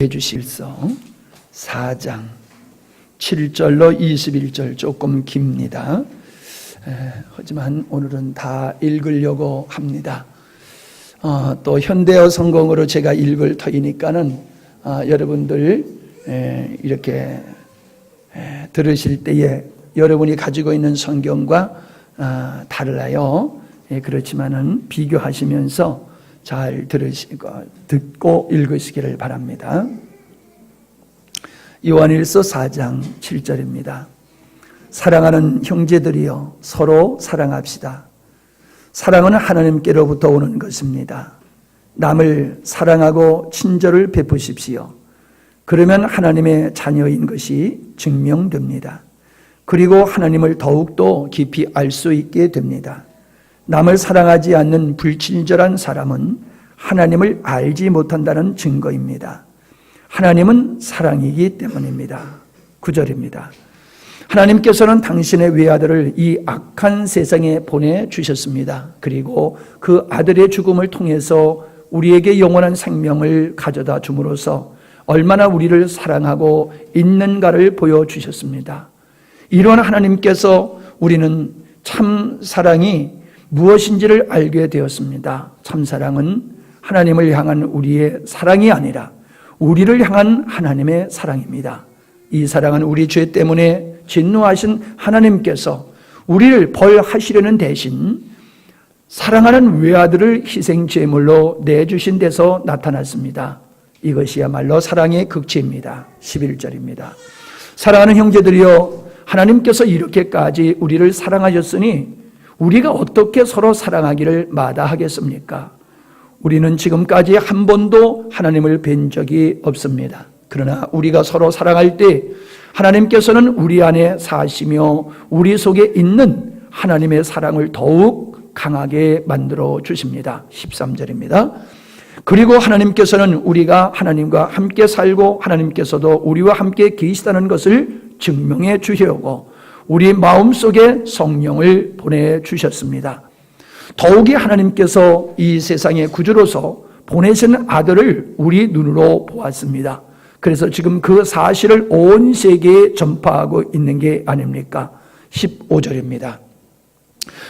해주실서 4장 7절로 21절 조금 깁니다. 하지만 오늘은 다 읽으려고 합니다. 또 현대어 성경으로 제가 읽을 터이니까는 여러분들 이렇게 들으실 때에 여러분이 가지고 있는 성경과 달라요. 그렇지만은 비교하시면서 잘 들으시고 듣고 읽으시기를 바랍니다. 요한일서 4장 7절입니다. 사랑하는 형제들이여 서로 사랑합시다. 사랑은 하나님께로부터 오는 것입니다. 남을 사랑하고 친절을 베푸십시오. 그러면 하나님의 자녀인 것이 증명됩니다. 그리고 하나님을 더욱더 깊이 알 수 있게 됩니다. 남을 사랑하지 않는 불친절한 사람은 하나님을 알지 못한다는 증거입니다. 하나님은 사랑이기 때문입니다. 9절입니다. 하나님께서는 당신의 외아들을 이 악한 세상에 보내주셨습니다. 그리고 그 아들의 죽음을 통해서 우리에게 영원한 생명을 가져다 줌으로써 얼마나 우리를 사랑하고 있는가를 보여주셨습니다. 이런 하나님께서 우리는 참 사랑이 무엇인지를 알게 되었습니다. 참사랑은 하나님을 향한 우리의 사랑이 아니라 우리를 향한 하나님의 사랑입니다. 이 사랑은 우리 죄 때문에 진노하신 하나님께서 우리를 벌하시려는 대신 사랑하는 외아들을 희생제물로 내주신 데서 나타났습니다. 이것이야말로 사랑의 극치입니다. 11절입니다. 사랑하는 형제들이여 하나님께서 이렇게까지 우리를 사랑하셨으니 우리가 어떻게 서로 사랑하기를 마다하겠습니까? 우리는 지금까지 한 번도 하나님을 뵌 적이 없습니다. 그러나 우리가 서로 사랑할 때 하나님께서는 우리 안에 사시며 우리 속에 있는 하나님의 사랑을 더욱 강하게 만들어 주십니다. 13절입니다. 그리고 하나님께서는 우리가 하나님과 함께 살고 하나님께서도 우리와 함께 계시다는 것을 증명해 주시려고 우리 마음속에 성령을 보내주셨습니다. 더욱이 하나님께서 이 세상의 구주로서 보내신 아들을 우리 눈으로 보았습니다. 그래서 지금 그 사실을 온 세계에 전파하고 있는 게 아닙니까? 15절입니다.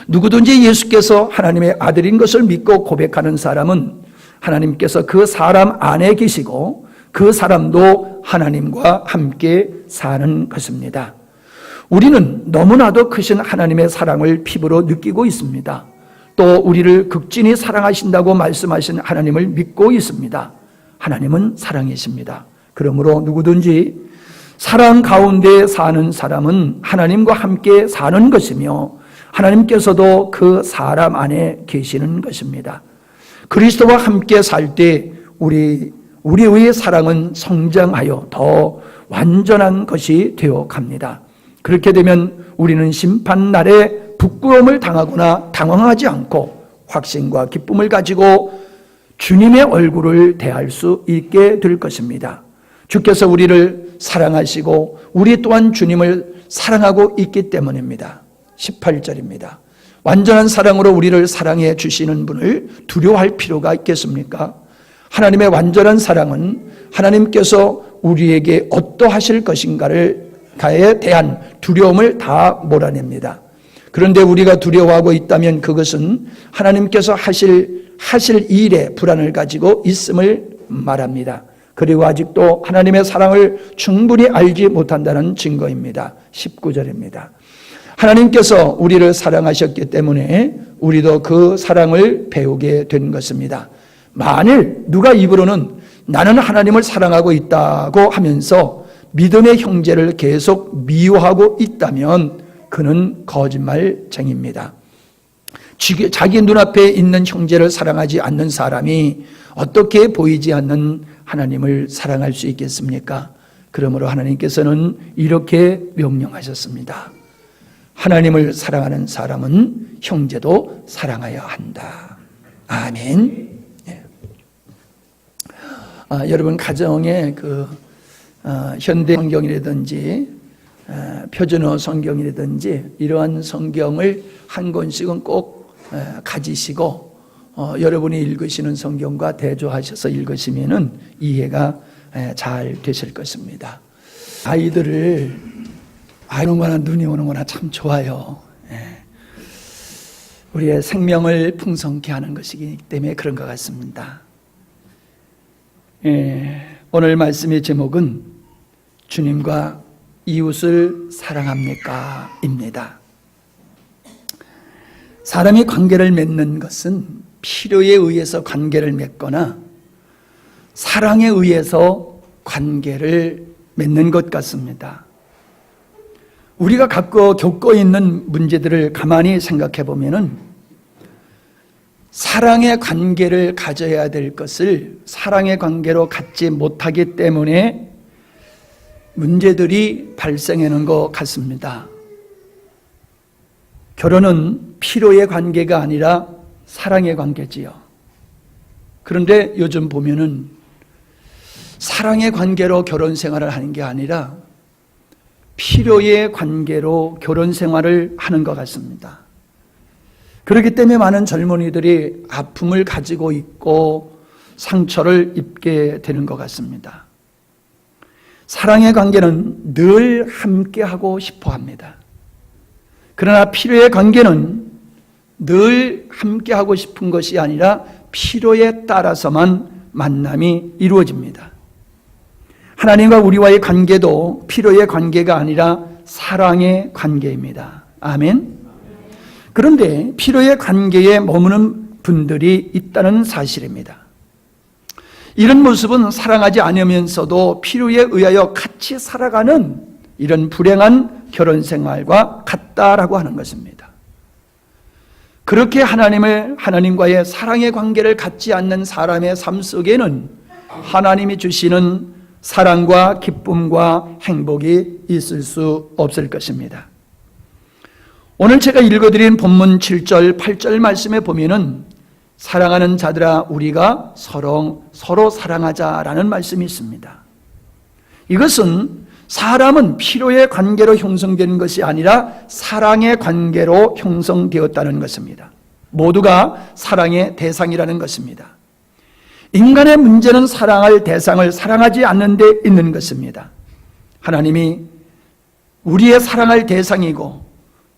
누구든지 예수께서 하나님의 아들인 것을 믿고 고백하는 사람은 하나님께서 그 사람 안에 계시고 그 사람도 하나님과 함께 사는 것입니다. 우리는 너무나도 크신 하나님의 사랑을 피부로 느끼고 있습니다. 또 우리를 극진히 사랑하신다고 말씀하신 하나님을 믿고 있습니다. 하나님은 사랑이십니다. 그러므로 누구든지 사랑 가운데 사는 사람은 하나님과 함께 사는 것이며 하나님께서도 그 사람 안에 계시는 것입니다. 그리스도와 함께 살 때 우리의 사랑은 성장하여 더 완전한 것이 되어 갑니다. 그렇게 되면 우리는 심판날에 부끄러움을 당하거나 당황하지 않고 확신과 기쁨을 가지고 주님의 얼굴을 대할 수 있게 될 것입니다. 주께서 우리를 사랑하시고 우리 또한 주님을 사랑하고 있기 때문입니다. 18절입니다. 완전한 사랑으로 우리를 사랑해 주시는 분을 두려워할 필요가 있겠습니까? 하나님의 완전한 사랑은 하나님께서 우리에게 어떠하실 것인가에 대한 두려움을 다 몰아냅니다. 그런데 우리가 두려워하고 있다면 그것은 하나님께서 하실 일에 불안을 가지고 있음을 말합니다. 그리고 아직도 하나님의 사랑을 충분히 알지 못한다는 증거입니다. 19절입니다. 하나님께서 우리를 사랑하셨기 때문에 우리도 그 사랑을 배우게 된 것입니다. 만일 누가 입으로는 나는 하나님을 사랑하고 있다고 하면서 믿음의 형제를 계속 미워하고 있다면 그는 거짓말쟁이입니다. 자기 눈앞에 있는 형제를 사랑하지 않는 사람이 어떻게 보이지 않는 하나님을 사랑할 수 있겠습니까? 그러므로 하나님께서는 이렇게 명령하셨습니다. 하나님을 사랑하는 사람은 형제도 사랑하여야 한다. 아멘. 여러분 가정에 현대 성경이라든지 표준어 성경이라든지 이러한 성경을 한 권씩은 꼭 가지시고 여러분이 읽으시는 성경과 대조하셔서 읽으시면은 이해가 잘 되실 것입니다. 아이들을 오는거나 눈이 오는거나 참 좋아요. 우리의 생명을 풍성케 하는 것이기 때문에 그런 것 같습니다. 오늘 말씀의 제목은 주님과 이웃을 사랑합니까? 입니다. 사람이 관계를 맺는 것은 필요에 의해서 관계를 맺거나 사랑에 의해서 관계를 맺는 것 같습니다. 우리가 겪고 있는 문제들을 가만히 생각해 보면은 사랑의 관계를 가져야 될 것을 사랑의 관계로 갖지 못하기 때문에 문제들이 발생하는 것 같습니다. 결혼은 필요의 관계가 아니라 사랑의 관계지요. 그런데 요즘 보면은 사랑의 관계로 결혼 생활을 하는 게 아니라 필요의 관계로 결혼 생활을 하는 것 같습니다. 그렇기 때문에 많은 젊은이들이 아픔을 가지고 있고 상처를 입게 되는 것 같습니다. 사랑의 관계는 늘 함께하고 싶어 합니다. 그러나 필요의 관계는 늘 함께하고 싶은 것이 아니라 필요에 따라서만 만남이 이루어집니다. 하나님과 우리와의 관계도 필요의 관계가 아니라 사랑의 관계입니다. 아멘. 그런데 필요의 관계에 머무는 분들이 있다는 사실입니다. 이런 모습은 사랑하지 않으면서도 필요에 의하여 같이 살아가는 이런 불행한 결혼 생활과 같다라고 하는 것입니다. 그렇게 하나님과의 사랑의 관계를 갖지 않는 사람의 삶 속에는 하나님이 주시는 사랑과 기쁨과 행복이 있을 수 없을 것입니다. 오늘 제가 읽어드린 본문 7절, 8절 말씀에 보면은 사랑하는 자들아 우리가 서로 사랑하자라는 말씀이 있습니다. 이것은 사람은 필요의 관계로 형성되는 것이 아니라 사랑의 관계로 형성되었다는 것입니다. 모두가 사랑의 대상이라는 것입니다. 인간의 문제는 사랑할 대상을 사랑하지 않는 데 있는 것입니다. 하나님이 우리의 사랑할 대상이고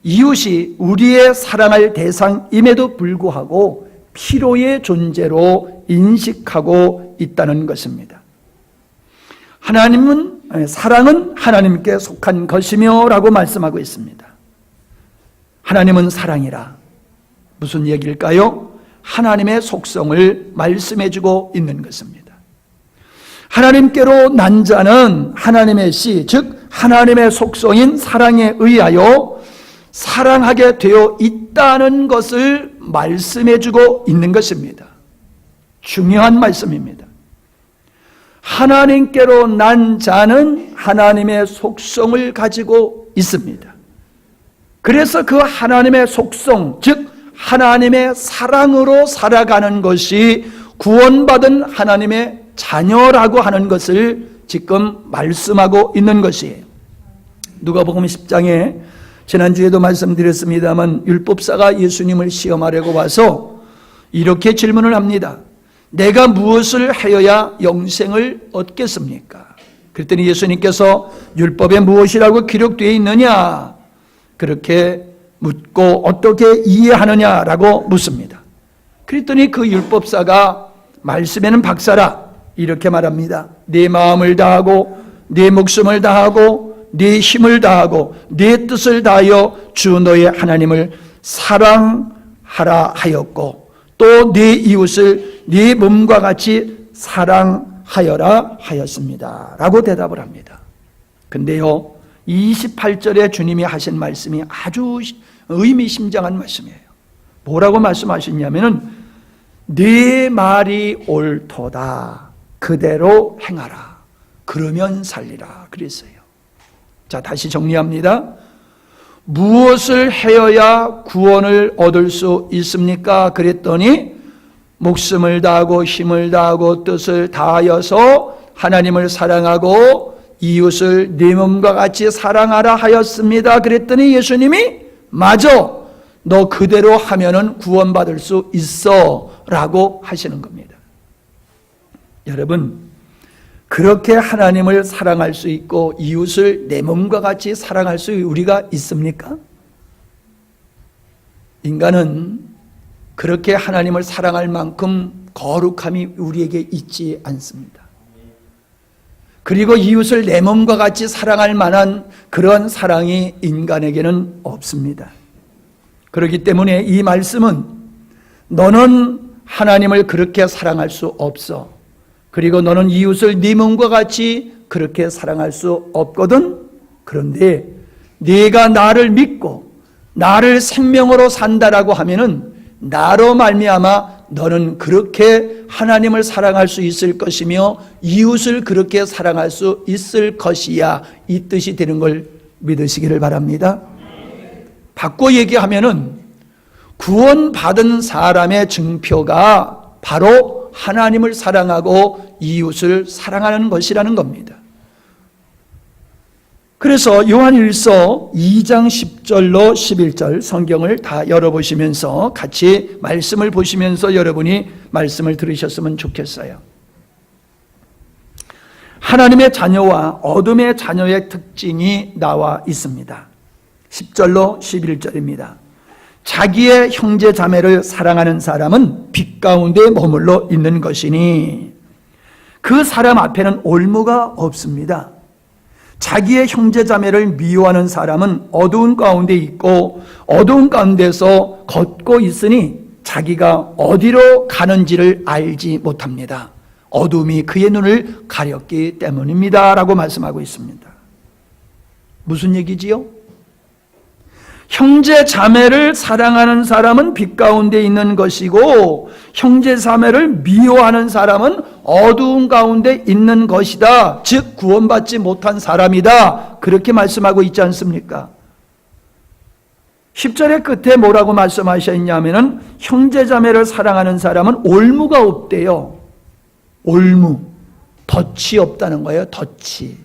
이웃이 우리의 사랑할 대상임에도 불구하고 필요의 존재로 인식하고 있다는 것입니다. 사랑은 하나님께 속한 것이며 라고 말씀하고 있습니다. 하나님은 사랑이라. 무슨 얘기일까요? 하나님의 속성을 말씀해주고 있는 것입니다. 하나님께로 난 자는 하나님의 씨, 즉 하나님의 속성인 사랑에 의하여 사랑하게 되어 있다는 것을 말씀해주고 있는 것입니다. 중요한 말씀입니다. 하나님께로 난 자는 하나님의 속성을 가지고 있습니다. 그래서 그 하나님의 속성, 즉 하나님의 사랑으로 살아가는 것이 구원받은 하나님의 자녀라고 하는 것을 지금 말씀하고 있는 것이에요. 누가복음 10장에 지난주에도 말씀드렸습니다만 율법사가 예수님을 시험하려고 와서 이렇게 질문을 합니다. 내가 무엇을 하여야 영생을 얻겠습니까? 그랬더니 예수님께서 율법에 무엇이라고 기록되어 있느냐? 그렇게 묻고 어떻게 이해하느냐라고 묻습니다. 그랬더니 그 율법사가 말씀에는 박사라 이렇게 말합니다. 네 마음을 다하고 네 목숨을 다하고 네 힘을 다하고 네 뜻을 다하여 주 너의 하나님을 사랑하라 하였고 또 네 이웃을 네 몸과 같이 사랑하여라 하였습니다 라고 대답을 합니다. 근데요 28절에 주님이 하신 말씀이 아주 의미심장한 말씀이에요. 뭐라고 말씀하셨냐면은 네 말이 옳도다 그대로 행하라 그러면 살리라 그랬어요. 자, 다시 정리합니다. 무엇을 하여야 구원을 얻을 수 있습니까? 그랬더니 목숨을 다하고 힘을 다하고 뜻을 다하여서 하나님을 사랑하고 이웃을 네 몸과 같이 사랑하라 하였습니다. 그랬더니 예수님이 맞아, 너 그대로 하면은 구원받을 수 있어 라고 하시는 겁니다. 여러분, 그렇게 하나님을 사랑할 수 있고 이웃을 내 몸과 같이 사랑할 수 우리가 있습니까? 인간은 그렇게 하나님을 사랑할 만큼 거룩함이 우리에게 있지 않습니다. 그리고 이웃을 내 몸과 같이 사랑할 만한 그런 사랑이 인간에게는 없습니다. 그렇기 때문에 이 말씀은 너는 하나님을 그렇게 사랑할 수 없어. 그리고 너는 이웃을 네 몸과 같이 그렇게 사랑할 수 없거든. 그런데 네가 나를 믿고 나를 생명으로 산다라고 하면은 나로 말미암아 너는 그렇게 하나님을 사랑할 수 있을 것이며 이웃을 그렇게 사랑할 수 있을 것이야, 이 뜻이 되는 걸 믿으시기를 바랍니다. 바꿔 얘기하면은 구원받은 사람의 증표가 바로 하나님을 사랑하고 이웃을 사랑하는 것이라는 겁니다. 그래서 요한일서 2장 10절로 11절 성경을 다 열어보시면서 같이 말씀을 보시면서 여러분이 말씀을 들으셨으면 좋겠어요. 하나님의 자녀와 어둠의 자녀의 특징이 나와 있습니다. 10절로 11절입니다. 자기의 형제 자매를 사랑하는 사람은 빛 가운데 머물러 있는 것이니 그 사람 앞에는 올무가 없습니다. 자기의 형제 자매를 미워하는 사람은 어두운 가운데 있고 어두운 가운데서 걷고 있으니 자기가 어디로 가는지를 알지 못합니다. 어둠이 그의 눈을 가렸기 때문입니다 라고 말씀하고 있습니다. 무슨 얘기지요? 형제 자매를 사랑하는 사람은 빛 가운데 있는 것이고 형제 자매를 미워하는 사람은 어두운 가운데 있는 것이다. 즉 구원받지 못한 사람이다. 그렇게 말씀하고 있지 않습니까? 10절의 끝에 뭐라고 말씀하셨냐면은 형제 자매를 사랑하는 사람은 올무가 없대요. 올무, 덫이 없다는 거예요. 덫이.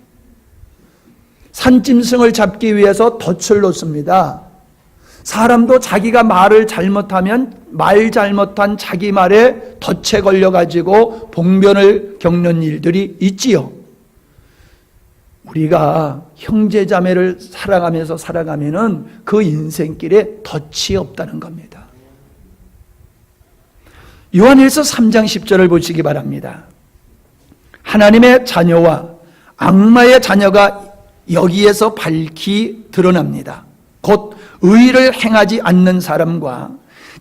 산짐승을 잡기 위해서 덫을 놓습니다. 사람도 자기가 말을 잘못하면 말 잘못한 자기 말에 덫에 걸려가지고 봉변을 겪는 일들이 있지요. 우리가 형제 자매를 사랑하면서 살아가면은 그 인생길에 덫이 없다는 겁니다. 요한일서 3장 10절을 보시기 바랍니다. 하나님의 자녀와 악마의 자녀가 여기에서 밝히 드러납니다. 곧 의를 행하지 않는 사람과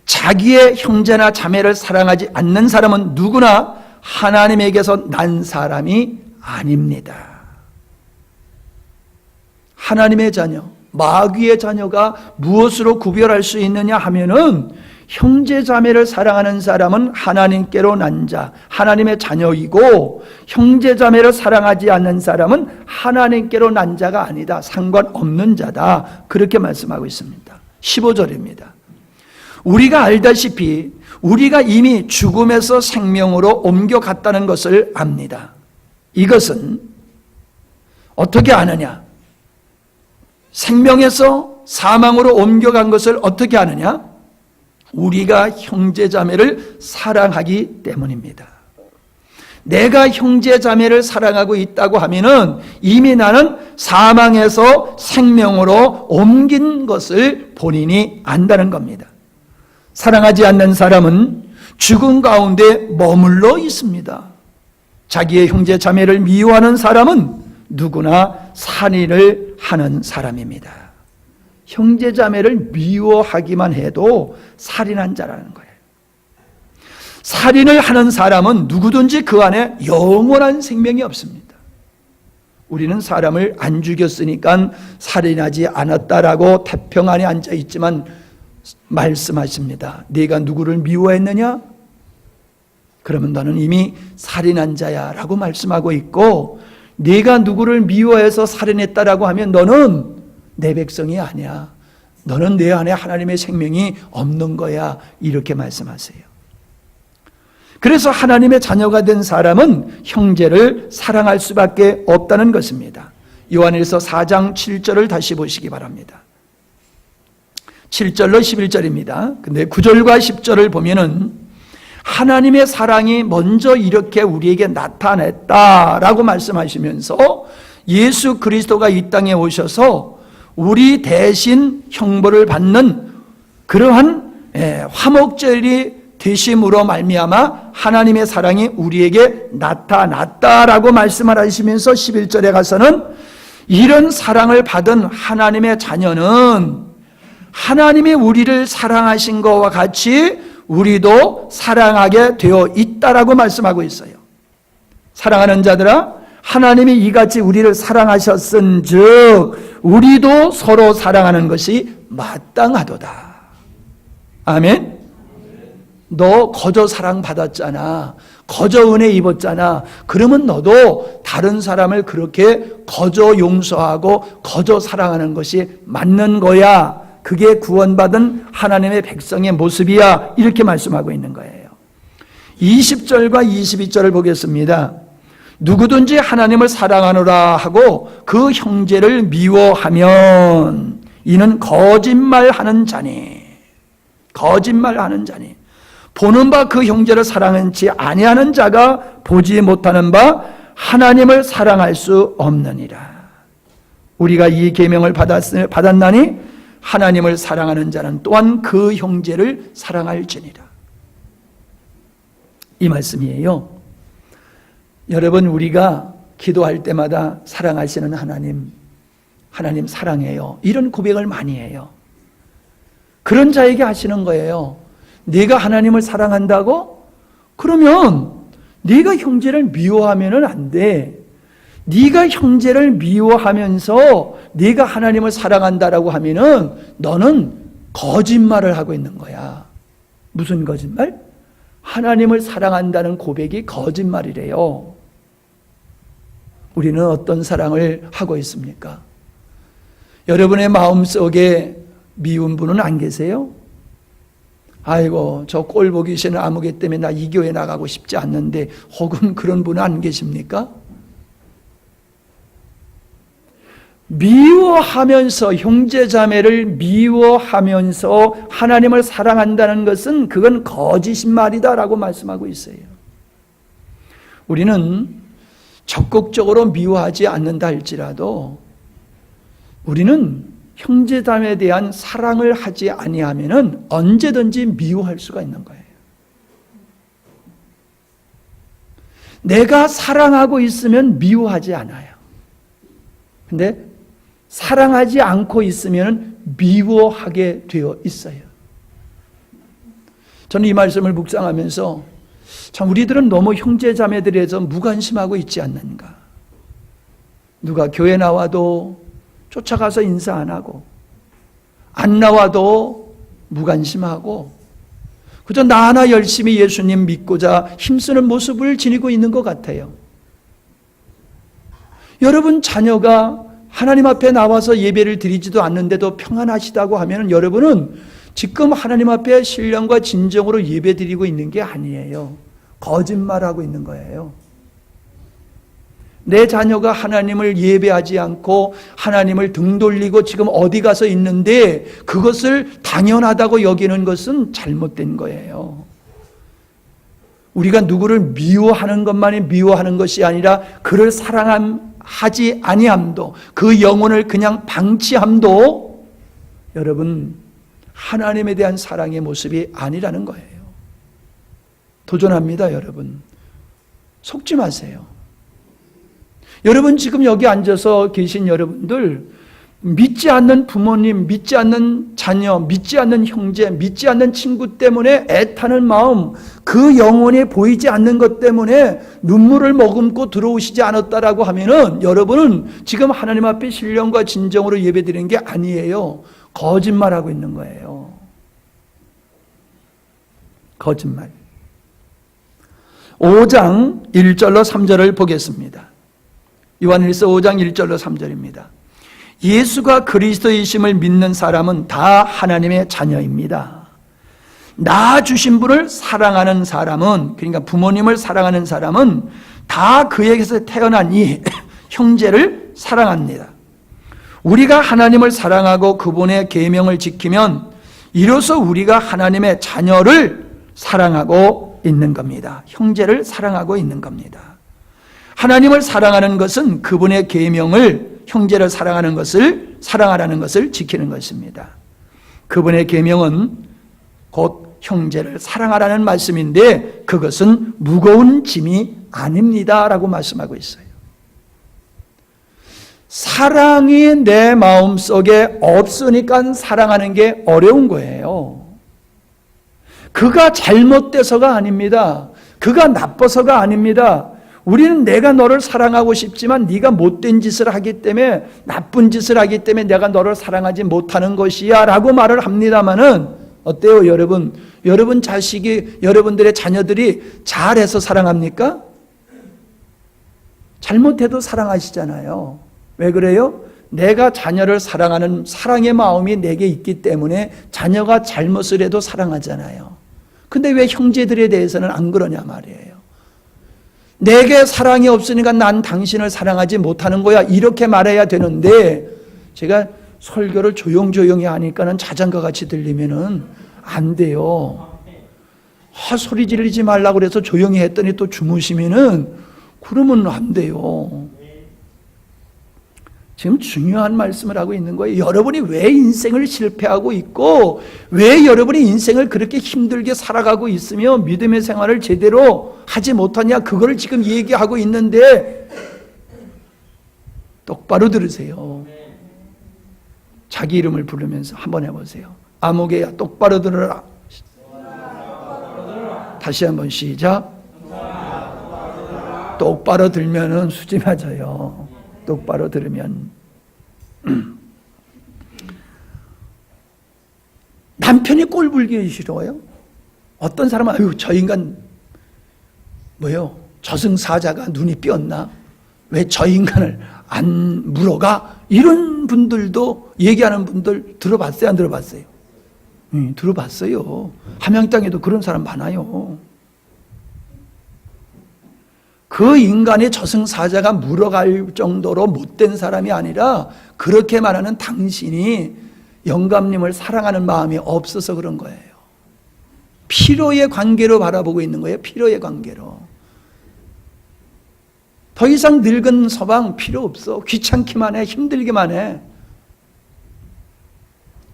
자기의 형제나 자매를 사랑하지 않는 사람은 누구나 하나님에게서 난 사람이 아닙니다. 하나님의 자녀, 마귀의 자녀가 무엇으로 구별할 수 있느냐 하면은 형제 자매를 사랑하는 사람은 하나님께로 난 자, 하나님의 자녀이고 형제 자매를 사랑하지 않는 사람은 하나님께로 난 자가 아니다. 상관없는 자다. 그렇게 말씀하고 있습니다. 15절입니다. 우리가 알다시피 우리가 이미 죽음에서 생명으로 옮겨갔다는 것을 압니다. 이것은 어떻게 아느냐? 생명에서 사망으로 옮겨간 것을 어떻게 아느냐? 우리가 형제자매를 사랑하기 때문입니다. 내가 형제자매를 사랑하고 있다고 하면은 이미 나는 사망에서 생명으로 옮긴 것을 본인이 안다는 겁니다. 사랑하지 않는 사람은 죽음 가운데 머물러 있습니다. 자기의 형제자매를 미워하는 사람은 누구나 살인을 하는 사람입니다. 형제자매를 미워하기만 해도 살인한 자라는 거예요. 살인을 하는 사람은 누구든지 그 안에 영원한 생명이 없습니다. 우리는 사람을 안 죽였으니까 살인하지 않았다라고 태평 안에 앉아 있지만 말씀하십니다. 네가 누구를 미워했느냐? 그러면 너는 이미 살인한 자야 라고 말씀하고 있고, 네가 누구를 미워해서 살인했다라고 하면 너는 내 백성이 아니야. 너는 내 안에 하나님의 생명이 없는 거야. 이렇게 말씀하세요. 그래서 하나님의 자녀가 된 사람은 형제를 사랑할 수밖에 없다는 것입니다. 요한일서 4장 7절을 다시 보시기 바랍니다. 7절로 11절입니다. 근데 9절과 10절을 보면은 하나님의 사랑이 먼저 이렇게 우리에게 나타냈다라고 말씀하시면서 예수 그리스도가 이 땅에 오셔서 우리 대신 형벌을 받는 그러한 화목제일이 되심으로 말미암아 하나님의 사랑이 우리에게 나타났다라고 말씀을 하시면서 11절에 가서는 이런 사랑을 받은 하나님의 자녀는 하나님이 우리를 사랑하신 것과 같이 우리도 사랑하게 되어 있다라고 말씀하고 있어요. 사랑하는 자들아, 하나님이 이같이 우리를 사랑하셨은즉 우리도 서로 사랑하는 것이 마땅하도다. 아멘. 너 거저 사랑받았잖아. 거저 은혜 입었잖아. 그러면 너도 다른 사람을 그렇게 거저 용서하고 거저 사랑하는 것이 맞는 거야. 그게 구원받은 하나님의 백성의 모습이야. 이렇게 말씀하고 있는 거예요. 20절과 22절을 보겠습니다. 누구든지 하나님을 사랑하노라 하고 그 형제를 미워하면 이는 거짓말하는 자니. 거짓말하는 자니. 보는 바 그 형제를 사랑하지 아니하는 자가 보지 못하는 바 하나님을 사랑할 수 없느니라. 우리가 이 계명을 받았나니 하나님을 사랑하는 자는 또한 그 형제를 사랑할지니라. 이 말씀이에요. 여러분, 우리가 기도할 때마다 사랑하시는 하나님 사랑해요. 이런 고백을 많이 해요. 그런 자에게 하시는 거예요. 네가 하나님을 사랑한다고? 그러면 네가 형제를 미워하면 안 돼. 네가 형제를 미워하면서 네가 하나님을 사랑한다라고 하면은 너는 거짓말을 하고 있는 거야. 무슨 거짓말? 하나님을 사랑한다는 고백이 거짓말이래요. 우리는 어떤 사랑을 하고 있습니까? 여러분의 마음속에 미운 분은 안 계세요? 아이고, 저 꼴 보기 싫은 아무개 때문에 나 이 교회 나가고 싶지 않는데, 혹은 그런 분은 안 계십니까? 미워하면서, 형제자매를 미워하면서 하나님을 사랑한다는 것은 그건 거짓말이다라고 말씀하고 있어요. 우리는 적극적으로 미워하지 않는다 할지라도 우리는 형제자매에 대한 사랑을 하지 아니하면은 언제든지 미워할 수가 있는 거예요. 내가 사랑하고 있으면 미워하지 않아요. 근데 사랑하지 않고 있으면 미워하게 되어 있어요. 저는 이 말씀을 묵상하면서 참 우리들은 너무 형제자매들에서 무관심하고 있지 않는가. 누가 교회 나와도 쫓아가서 인사 안 하고, 안 나와도 무관심하고, 그저 나 하나 열심히 예수님 믿고자 힘쓰는 모습을 지니고 있는 것 같아요. 여러분 자녀가 하나님 앞에 나와서 예배를 드리지도 않는데도 평안하시다고 하면 여러분은 지금 하나님 앞에 신령과 진정으로 예배 드리고 있는 게 아니에요. 거짓말하고 있는 거예요. 내 자녀가 하나님을 예배하지 않고 하나님을 등 돌리고 지금 어디 가서 있는데 그것을 당연하다고 여기는 것은 잘못된 거예요. 우리가 누구를 미워하는 것만이 미워하는 것이 아니라 그를 사랑하지 아니함도, 그 영혼을 그냥 방치함도 여러분 하나님에 대한 사랑의 모습이 아니라는 거예요. 도전합니다. 여러분 속지 마세요. 여러분 지금 여기 앉아서 계신 여러분들, 믿지 않는 부모님, 믿지 않는 자녀, 믿지 않는 형제, 믿지 않는 친구 때문에 애타는 마음, 그 영혼이 보이지 않는 것 때문에 눈물을 머금고 들어오시지 않았다라고 하면은 여러분은 지금 하나님 앞에 신령과 진정으로 예배드리는 게 아니에요. 거짓말하고 있는 거예요. 거짓말. 5장 1절로 3절을 보겠습니다. 요한일서 5장 1절로 3절입니다. 예수가 그리스도이심을 믿는 사람은 다 하나님의 자녀입니다. 낳아주신 분을 사랑하는 사람은, 그러니까 부모님을 사랑하는 사람은 다 그에게서 태어난 이 형제를 사랑합니다. 우리가 하나님을 사랑하고 그분의 계명을 지키면 이로써 우리가 하나님의 자녀를 사랑하고 있는 겁니다. 형제를 사랑하고 있는 겁니다. 하나님을 사랑하는 것은 그분의 계명을, 형제를 사랑하는 것을, 사랑하라는 것을 지키는 것입니다. 그분의 계명은 곧 형제를 사랑하라는 말씀인데 그것은 무거운 짐이 아닙니다 라고 말씀하고 있어요. 사랑이 내 마음속에 없으니까 사랑하는 게 어려운 거예요. 그가 잘못돼서가 아닙니다. 그가 나빠서가 아닙니다. 우리는 내가 너를 사랑하고 싶지만 네가 못된 짓을 하기 때문에, 나쁜 짓을 하기 때문에 내가 너를 사랑하지 못하는 것이야 라고 말을 합니다마는 어때요 여러분? 여러분 자식이, 여러분들의 자녀들이 잘해서 사랑합니까? 잘못해도 사랑하시잖아요. 왜 그래요? 내가 자녀를 사랑하는 사랑의 마음이 내게 있기 때문에 자녀가 잘못을 해도 사랑하잖아요. 근데 왜 형제들에 대해서는 안 그러냐 말이에요. 내게 사랑이 없으니까 난 당신을 사랑하지 못하는 거야 이렇게 말해야 되는데, 제가 설교를 조용조용히 하니까는 자장가 같이 들리면은 안 돼요. 소리 지르지 말라고 그래서 조용히 했더니 또 주무시면은 그러면 안 돼요. 지금 중요한 말씀을 하고 있는 거예요. 여러분이 왜 인생을 실패하고 있고 왜 여러분이 인생을 그렇게 힘들게 살아가고 있으며 믿음의 생활을 제대로 하지 못하냐, 그걸 지금 얘기하고 있는데 똑바로 들으세요. 자기 이름을 부르면서 한번 해보세요. 아무개야 똑바로 들으라. 다시 한번 시작. 똑바로 들면은 수지 맞아요. 똑바로 들으면. 남편이 꼴불기 싫어요? 어떤 사람은 아유 저 인간 뭐요? 저승사자가 눈이 삐었나? 왜 저 인간을 안 물어가? 이런 분들도, 얘기하는 분들 들어봤어요? 안 들어봤어요? 들어봤어요. 함양땅에도 그런 사람 많아요. 그 인간의 저승사자가 물어갈 정도로 못된 사람이 아니라 그렇게 말하는 당신이 영감님을 사랑하는 마음이 없어서 그런 거예요. 필요의 관계로 바라보고 있는 거예요. 필요의 관계로. 더 이상 늙은 서방 필요 없어. 귀찮기만 해. 힘들기만 해.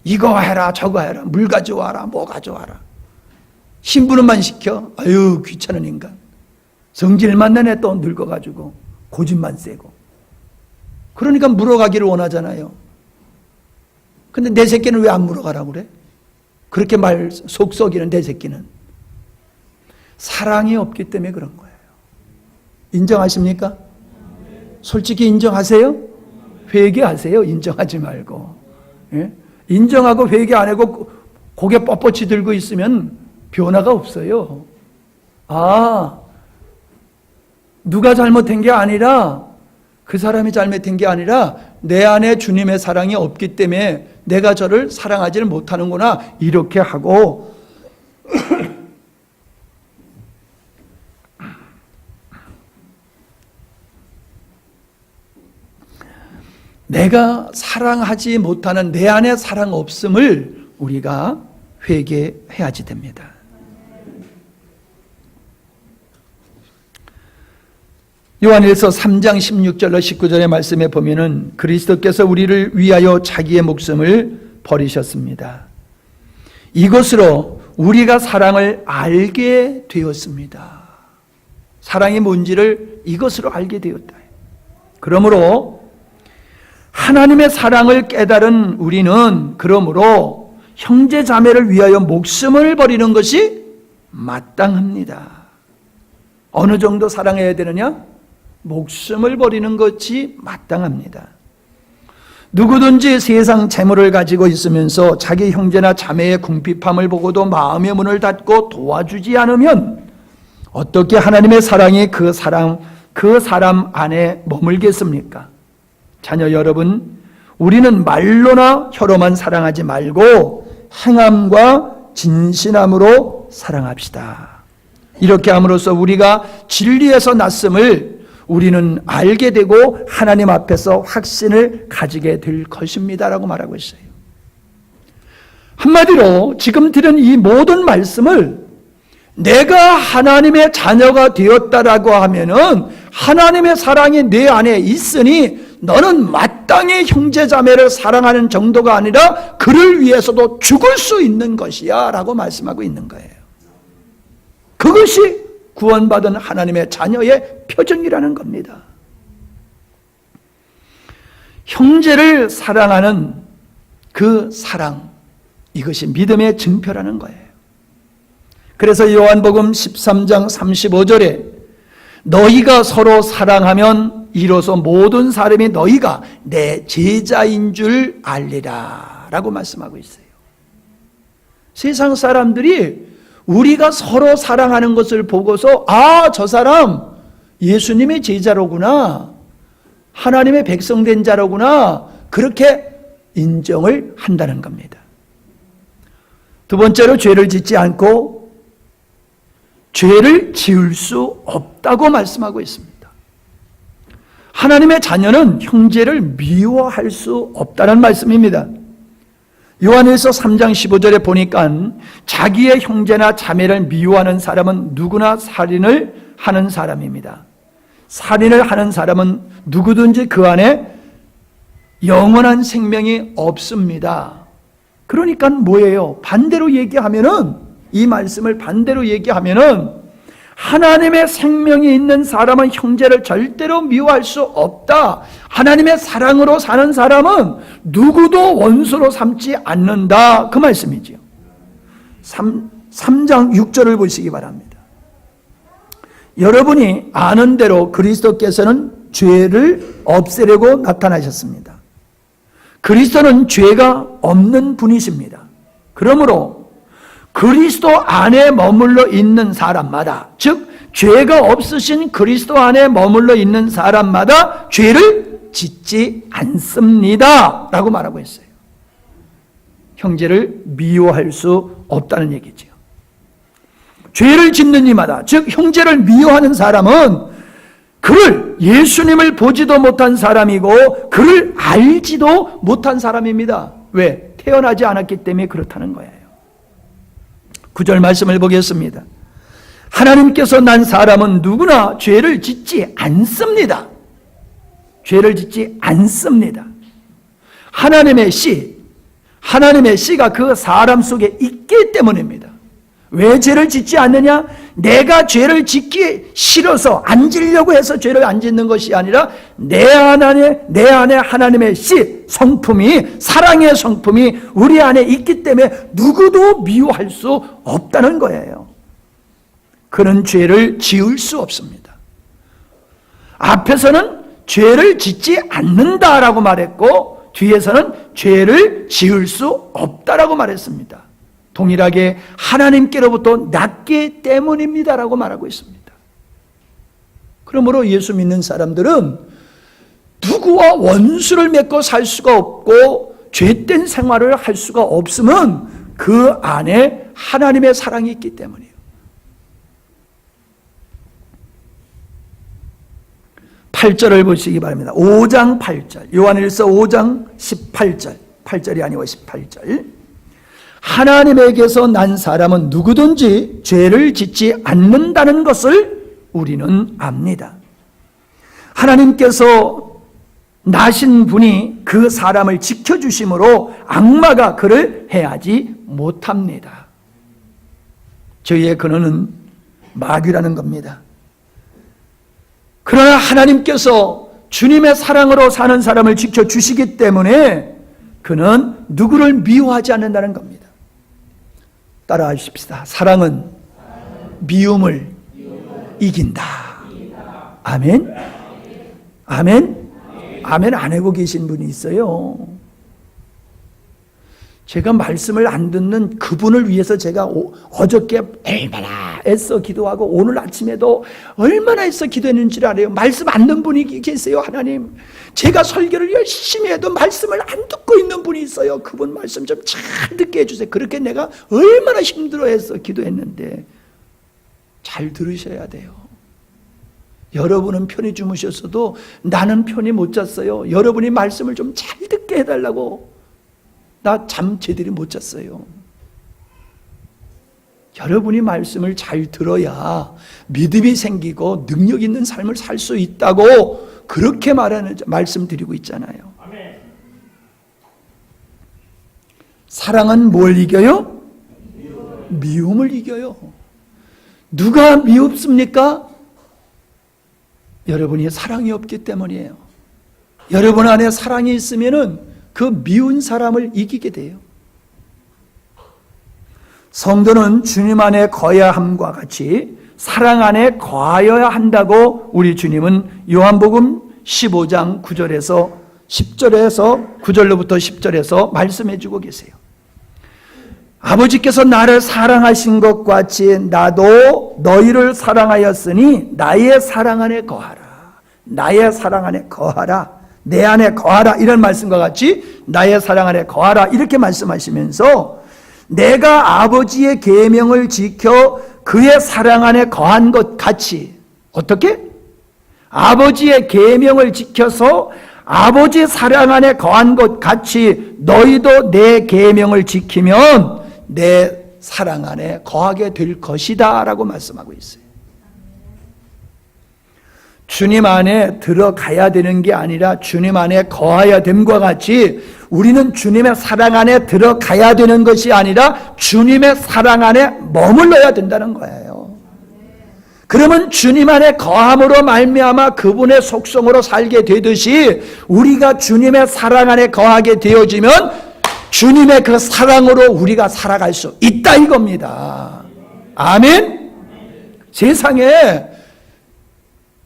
이거 해라 저거 해라. 물 가져와라 뭐 가져와라. 심부름만 시켜. 아유 귀찮은 인간. 성질만 내네 또 늙어가지고 고집만 세고. 그러니까 물어가기를 원하잖아요. 근데 내 새끼는 왜 안 물어가라고 그래? 그렇게 말 속 썩이는 내 새끼는 사랑이 없기 때문에 그런 거예요. 인정하십니까? 솔직히 인정하세요? 회개하세요. 인정하지 말고. 예? 인정하고 회개 안 하고 고개 뻣뻣이 들고 있으면 변화가 없어요. 누가 잘못한 게 아니라, 그 사람이 잘못한 게 아니라 내 안에 주님의 사랑이 없기 때문에 내가 저를 사랑하지를 못하는구나 이렇게 하고 내가 사랑하지 못하는 내 안에 사랑 없음을 우리가 회개해야지 됩니다. 요한일서 3장 16절로 19절의 말씀에 보면은 그리스도께서 우리를 위하여 자기의 목숨을 버리셨습니다. 이것으로 우리가 사랑을 알게 되었습니다. 사랑이 뭔지를 이것으로 알게 되었다. 그러므로 하나님의 사랑을 깨달은 우리는 그러므로 형제 자매를 위하여 목숨을 버리는 것이 마땅합니다. 어느 정도 사랑해야 되느냐? 목숨을 버리는 것이 마땅합니다. 누구든지 세상 재물을 가지고 있으면서 자기 형제나 자매의 궁핍함을 보고도 마음의 문을 닫고 도와주지 않으면 어떻게 하나님의 사랑이 그 사람 안에 머물겠습니까? 자녀 여러분, 우리는 말로나 혀로만 사랑하지 말고 행함과 진실함으로 사랑합시다. 이렇게 함으로써 우리가 진리에서 났음을 우리는 알게 되고 하나님 앞에서 확신을 가지게 될 것입니다라고 말하고 있어요. 한마디로 지금 들은 이 모든 말씀을 내가 하나님의 자녀가 되었다라고 하면은 하나님의 사랑이 내 안에 있으니 너는 마땅히 형제자매를 사랑하는 정도가 아니라 그를 위해서도 죽을 수 있는 것이야 라고 말씀하고 있는 거예요. 그것이 구원받은 하나님의 자녀의 표정이라는 겁니다. 형제를 사랑하는 그 사랑, 이것이 믿음의 증표라는 거예요. 그래서 요한복음 13장 35절에 너희가 서로 사랑하면 이로써 모든 사람이 너희가 내 제자인 줄 알리라 라고 말씀하고 있어요. 세상 사람들이 우리가 서로 사랑하는 것을 보고서 저 사람 예수님의 제자로구나, 하나님의 백성된 자로구나, 그렇게 인정을 한다는 겁니다. 두 번째로 죄를 짓지 않고 죄를 지을 수 없다고 말씀하고 있습니다. 하나님의 자녀는 형제를 미워할 수 없다는 말씀입니다. 요한일서 3장 15절에 보니까 자기의 형제나 자매를 미워하는 사람은 누구나 살인을 하는 사람입니다. 살인을 하는 사람은 누구든지 그 안에 영원한 생명이 없습니다. 그러니까 뭐예요? 반대로 얘기하면은, 이 말씀을 반대로 얘기하면은 하나님의 생명이 있는 사람은 형제를 절대로 미워할 수 없다. 하나님의 사랑으로 사는 사람은 누구도 원수로 삼지 않는다. 그 말씀이지요. 3장 6절을 보시기 바랍니다. 여러분이 아는 대로 그리스도께서는 죄를 없애려고 나타나셨습니다. 그리스도는 죄가 없는 분이십니다. 그러므로 그리스도 안에 머물러 있는 사람마다, 즉 죄가 없으신 그리스도 안에 머물러 있는 사람마다 죄를 짓지 않습니다 라고 말하고 있어요. 형제를 미워할 수 없다는 얘기죠. 죄를 짓는 이마다, 즉 형제를 미워하는 사람은 그를 예수님을 보지도 못한 사람이고 그를 알지도 못한 사람입니다. 왜? 태어나지 않았기 때문에 그렇다는 거예요. 9절 말씀을 보겠습니다. 하나님께서 난 사람은 누구나 죄를 짓지 않습니다. 죄를 짓지 않습니다. 하나님의 씨가 그 사람 속에 있기 때문입니다. 왜 죄를 짓지 않느냐? 내가 죄를 짓기 싫어서 안 지려고 해서 죄를 안 짓는 것이 아니라 내 안에 하나님의 씨, 성품이, 사랑의 성품이 우리 안에 있기 때문에 누구도 미워할 수 없다는 거예요. 그는 죄를 지을 수 없습니다. 앞에서는 죄를 짓지 않는다라고 말했고 뒤에서는 죄를 지을 수 없다라고 말했습니다. 동일하게 하나님께로부터 났기 때문입니다라고 말하고 있습니다. 그러므로 예수 믿는 사람들은 누구와 원수를 맺고 살 수가 없고 죄된 생활을 할 수가 없으면 그 안에 하나님의 사랑이 있기 때문이에요. 8절을 보시기 바랍니다. 5장 8절, 요한일서 5장 18절, 8절이 아니고 18절. 하나님에게서 난 사람은 누구든지 죄를 짓지 않는다는 것을 우리는 압니다. 하나님께서 나신 분이 그 사람을 지켜주심으로 악마가 그를 해하지 못합니다. 저희의 근원은 마귀라는 겁니다. 그러나 하나님께서 주님의 사랑으로 사는 사람을 지켜주시기 때문에 그는 누구를 미워하지 않는다는 겁니다. 따라 하십시다. 사랑은 미움을 이긴다. 아멘? 아멘? 아멘 안 하고 계신 분이 있어요. 제가 말씀을 안 듣는 그분을 위해서 제가 어저께 얼마나 애써 기도하고 오늘 아침에도 얼마나 애써 기도했는지를 알아요. 말씀 안 듣는 분이 계세요. 하나님, 제가 설교를 열심히 해도 말씀을 안 듣고 있는 분이 있어요. 그분 말씀 좀 잘 듣게 해주세요. 그렇게 내가 얼마나 힘들어해서 기도했는데 잘 들으셔야 돼요. 여러분은 편히 주무셨어도 나는 편히 못 잤어요. 여러분이 말씀을 좀 잘 듣게 해달라고 나 잠 제대로 못 잤어요. 여러분이 말씀을 잘 들어야 믿음이 생기고 능력 있는 삶을 살 수 있다고 그렇게 말씀드리고 있잖아요. 사랑은 뭘 이겨요? 미움을 이겨요. 누가 미웁습니까? 여러분이 사랑이 없기 때문이에요. 여러분 안에 사랑이 있으면은 그 미운 사람을 이기게 돼요. 성도는 주님 안에 거해야 함과 같이 사랑 안에 거하여야 한다고 우리 주님은 요한복음 15장 9절에서 10절에서 9절로부터 10절에서 말씀해 주고 계세요. 아버지께서 나를 사랑하신 것 같이 나도 너희를 사랑하였으니 나의 사랑 안에 거하라. 나의 사랑 안에 거하라. 내 안에 거하라. 이런 말씀과 같이 나의 사랑 안에 거하라. 이렇게 말씀하시면서 내가 아버지의 계명을 지켜 그의 사랑 안에 거한 것 같이 어떻게? 아버지의 계명을 지켜서 아버지의 사랑 안에 거한 것 같이 너희도 내 계명을 지키면 내 사랑 안에 거하게 될 것이다 라고 말씀하고 있어요. 주님 안에 들어가야 되는 게 아니라 주님 안에 거하야 됨과 같이 우리는 주님의 사랑 안에 들어가야 되는 것이 아니라 주님의 사랑 안에 머물러야 된다는 거예요. 그러면 주님 안에 거함으로 말미암아 그분의 속성으로 살게 되듯이 우리가 주님의 사랑 안에 거하게 되어지면 주님의 그 사랑으로 우리가 살아갈 수 있다 이겁니다. 아멘? 세상에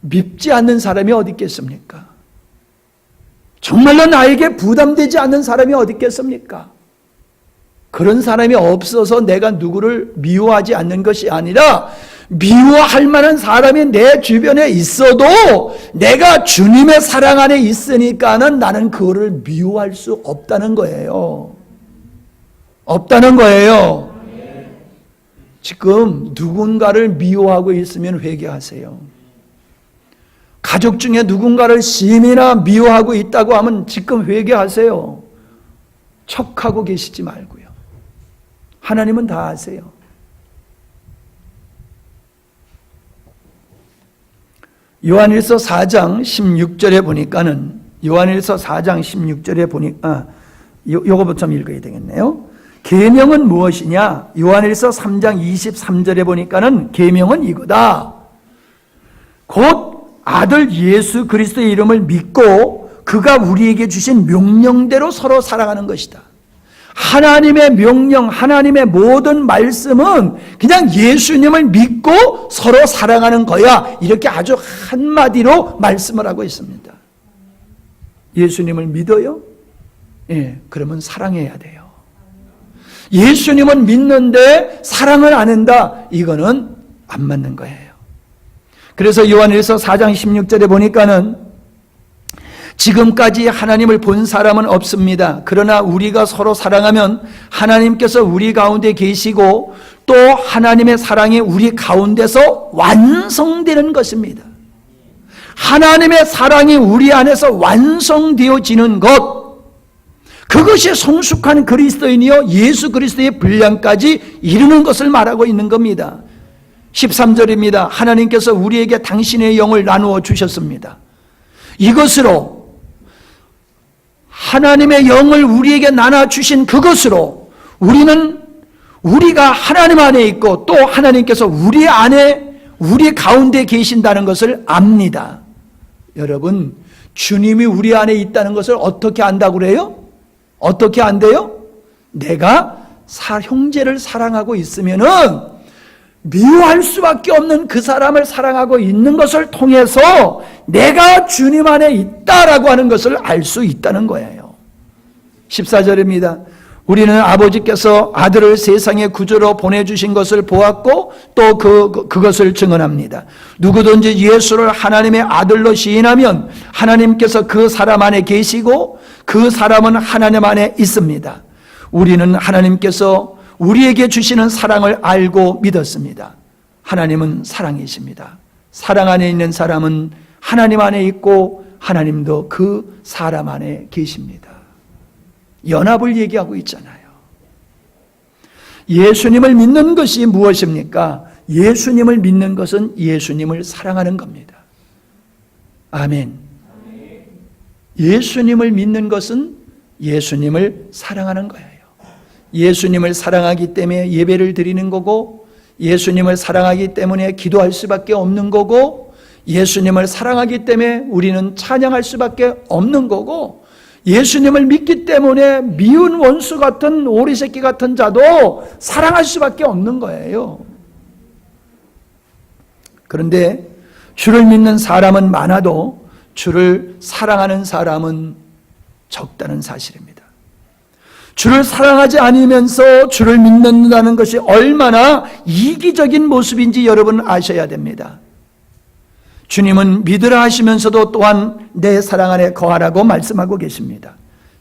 밉지 않는 사람이 어디 있겠습니까? 정말로 나에게 부담되지 않는 사람이 어디 있겠습니까? 그런 사람이 없어서 내가 누구를 미워하지 않는 것이 아니라 미워할 만한 사람이 내 주변에 있어도 내가 주님의 사랑 안에 있으니까는 나는 그거를 미워할 수 없다는 거예요. 없다는 거예요. 지금 누군가를 미워하고 있으면 회개하세요. 가족 중에 누군가를 심히나 미워하고 있다고 하면 지금 회개하세요. 척하고 계시지 말고요. 하나님은 다 아세요. 요한일서 4장 16절에 보니까는 요한일서 4장 16절에 보니까 요거부터 좀 읽어야 되겠네요. 계명은 무엇이냐? 요한일서 3장 23절에 보니까는 계명은 이거다. 곧 아들 예수 그리스도의 이름을 믿고 그가 우리에게 주신 명령대로 서로 사랑하는 것이다. 하나님의 명령, 하나님의 모든 말씀은 그냥 예수님을 믿고 서로 사랑하는 거야. 이렇게 아주 한마디로 말씀을 하고 있습니다. 예수님을 믿어요? 예, 그러면 사랑해야 돼요. 예수님은 믿는데 사랑을 안 한다? 이거는 안 맞는 거예요. 그래서 요한일서 4장 16절에 보니까는 지금까지 하나님을 본 사람은 없습니다. 그러나 우리가 서로 사랑하면 하나님께서 우리 가운데 계시고 또 하나님의 사랑이 우리 가운데서 완성되는 것입니다. 하나님의 사랑이 우리 안에서 완성되어지는 것, 그것이 성숙한 그리스도인이요 예수 그리스도의 분량까지 이루는 것을 말하고 있는 겁니다. 13절입니다. 하나님께서 우리에게 당신의 영을 나누어 주셨습니다. 이것으로 하나님의 영을 우리에게 나눠주신 그것으로 우리가 하나님 안에 있고 또 하나님께서 우리 안에 우리 가운데 계신다는 것을 압니다. 여러분, 주님이 우리 안에 있다는 것을 어떻게 안다고 그래요? 어떻게 안돼요? 내가 형제를 사랑하고 있으면은 미워할 수밖에 없는 그 사람을 사랑하고 있는 것을 통해서 내가 주님 안에 있다라고 하는 것을 알 수 있다는 거예요. 14절입니다. 우리는 아버지께서 아들을 세상의 구주로 보내주신 것을 보았고 또 그것을 증언합니다. 누구든지 예수를 하나님의 아들로 시인하면 하나님께서 그 사람 안에 계시고 그 사람은 하나님 안에 있습니다. 우리는 하나님께서 우리에게 주시는 사랑을 알고 믿었습니다. 하나님은 사랑이십니다. 사랑 안에 있는 사람은 하나님 안에 있고 하나님도 그 사람 안에 계십니다. 연합을 얘기하고 있잖아요. 예수님을 믿는 것이 무엇입니까? 예수님을 믿는 것은 예수님을 사랑하는 겁니다. 아멘. 예수님을 믿는 것은 예수님을 사랑하는 거예요. 예수님을 사랑하기 때문에 예배를 드리는 거고, 예수님을 사랑하기 때문에 기도할 수밖에 없는 거고, 예수님을 사랑하기 때문에 우리는 찬양할 수밖에 없는 거고, 예수님을 믿기 때문에 미운 원수 같은 오리 새끼 같은 자도 사랑할 수밖에 없는 거예요. 그런데 주를 믿는 사람은 많아도 주를 사랑하는 사람은 적다는 사실입니다. 주를 사랑하지 않으면서 주를 믿는다는 것이 얼마나 이기적인 모습인지 여러분 아셔야 됩니다. 주님은 믿으라 하시면서도 또한 내 사랑 안에 거하라고 말씀하고 계십니다.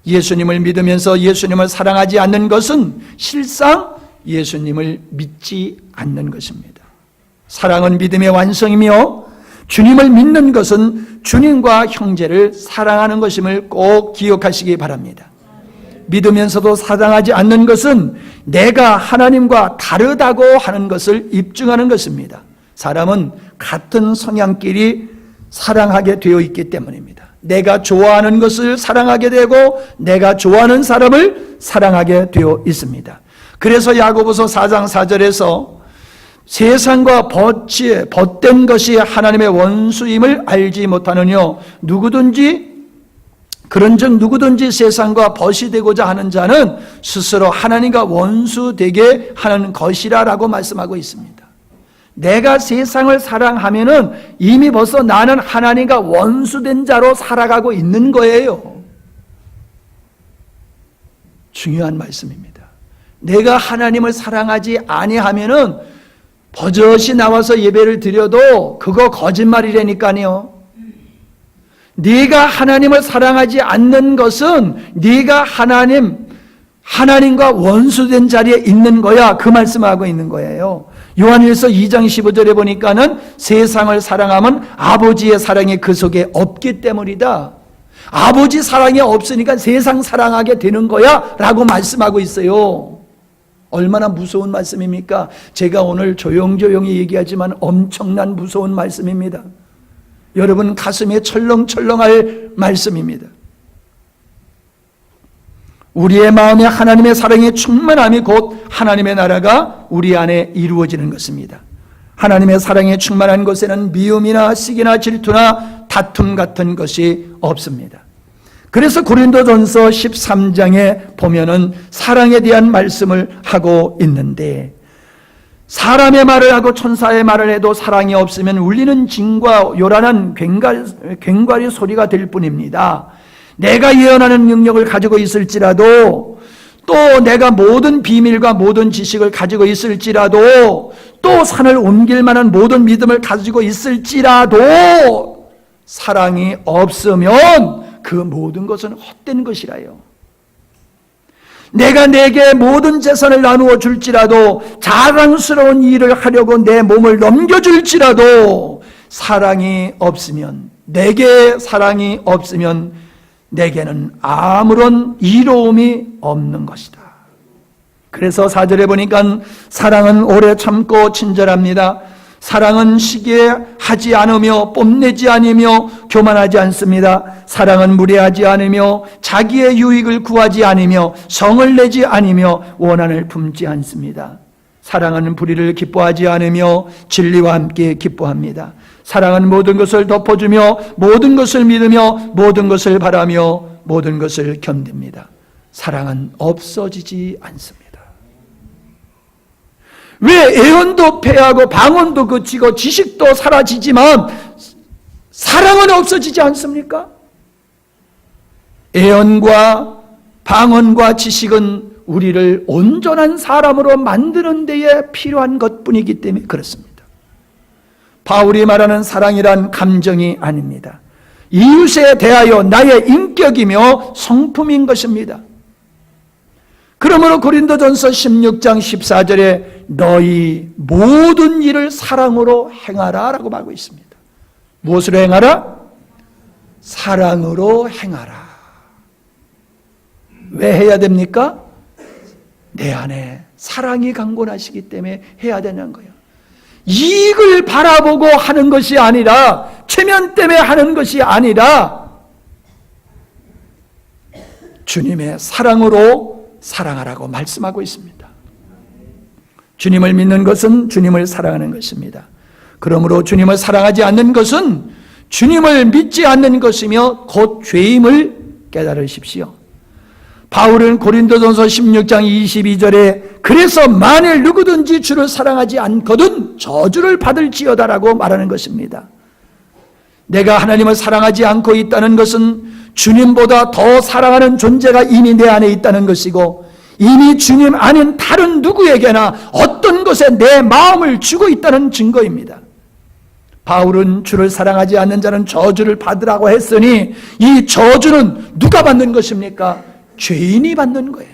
예수님을 믿으면서 예수님을 사랑하지 않는 것은 실상 예수님을 믿지 않는 것입니다. 사랑은 믿음의 완성이며 주님을 믿는 것은 주님과 형제를 사랑하는 것임을 꼭 기억하시기 바랍니다. 믿으면서도 사랑하지 않는 것은 내가 하나님과 다르다고 하는 것을 입증하는 것입니다. 사람은 같은 성향끼리 사랑하게 되어 있기 때문입니다. 내가 좋아하는 것을 사랑하게 되고 내가 좋아하는 사람을 사랑하게 되어 있습니다. 그래서 야고보서 4장 4절에서 세상과 벗된 것이 하나님의 원수임을 알지 못하느뇨. 그런즉 누구든지 세상과 벗이 되고자 하는 자는 스스로 하나님과 원수되게 하는 것이라 라고 말씀하고 있습니다. 내가 세상을 사랑하면은 이미 벌써 나는 하나님과 원수된 자로 살아가고 있는 거예요. 중요한 말씀입니다. 내가 하나님을 사랑하지 아니하면은 버젓이 나와서 예배를 드려도 그거 거짓말이라니까요. 네가 하나님을 사랑하지 않는 것은 네가 하나님과 원수된 자리에 있는 거야. 그 말씀하고 있는 거예요. 요한일서 2장 15절에 보니까는 세상을 사랑하면 아버지의 사랑이 그 속에 없기 때문이다. 아버지 사랑이 없으니까 세상 사랑하게 되는 거야 라고 말씀하고 있어요. 얼마나 무서운 말씀입니까? 제가 오늘 조용조용히 얘기하지만 엄청난 무서운 말씀입니다. 여러분 가슴에 철렁철렁할 말씀입니다. 우리의 마음에 하나님의 사랑이 충만함이 곧 하나님의 나라가 우리 안에 이루어지는 것입니다. 하나님의 사랑이 충만한 곳에는 미움이나 시기나 질투나 다툼 같은 것이 없습니다. 그래서 고린도전서 13장에 보면은 사랑에 대한 말씀을 하고 있는데, 사람의 말을 하고 천사의 말을 해도 사랑이 없으면 울리는 징과 요란한 괭과리 소리가 될 뿐입니다. 내가 예언하는 능력을 가지고 있을지라도, 또 내가 모든 비밀과 모든 지식을 가지고 있을지라도, 또 산을 옮길 만한 모든 믿음을 가지고 있을지라도 사랑이 없으면 그 모든 것은 헛된 것이라요. 내가 내게 모든 재산을 나누어 줄지라도, 자랑스러운 일을 하려고 내 몸을 넘겨줄지라도 사랑이 없으면, 내게 사랑이 없으면 내게는 아무런 이로움이 없는 것이다. 그래서 4절에 보니까 사랑은 오래 참고 친절합니다. 사랑은 시기하지 않으며 뽐내지 않으며 교만하지 않습니다. 사랑은 무례하지 않으며 자기의 유익을 구하지 않으며 성을 내지 않으며 원한을 품지 않습니다. 사랑은 불의를 기뻐하지 않으며 진리와 함께 기뻐합니다. 사랑은 모든 것을 덮어주며 모든 것을 믿으며 모든 것을 바라며 모든 것을 견딥니다. 사랑은 없어지지 않습니다. 왜 애언도 패하고 방언도 그치고 지식도 사라지지만 사랑은 없어지지 않습니까? 애언과 방언과 지식은 우리를 온전한 사람으로 만드는 데에 필요한 것뿐이기 때문에 그렇습니다. 바울이 말하는 사랑이란 감정이 아닙니다. 이웃에 대하여 나의 인격이며 성품인 것입니다. 그러므로 고린도전서 16장 14절에 너희 모든 일을 사랑으로 행하라 라고 말하고 있습니다. 무엇으로 행하라? 사랑으로 행하라. 왜 해야 됩니까? 내 안에 사랑이 강권하시기 때문에 해야 되는 거예요. 이익을 바라보고 하는 것이 아니라, 체면 때문에 하는 것이 아니라 주님의 사랑으로 사랑하라고 말씀하고 있습니다. 주님을 믿는 것은 주님을 사랑하는 것입니다. 그러므로 주님을 사랑하지 않는 것은 주님을 믿지 않는 것이며 곧 죄임을 깨달으십시오. 바울은 고린도전서 16장 22절에 그래서 만일 누구든지 주를 사랑하지 않거든 저주를 받을지어다라고 말하는 것입니다. 내가 하나님을 사랑하지 않고 있다는 것은 주님보다 더 사랑하는 존재가 이미 내 안에 있다는 것이고, 이미 주님 아닌 다른 누구에게나 어떤 것에 내 마음을 주고 있다는 증거입니다. 바울은 주를 사랑하지 않는 자는 저주를 받으라고 했으니, 이 저주는 누가 받는 것입니까? 죄인이 받는 거예요.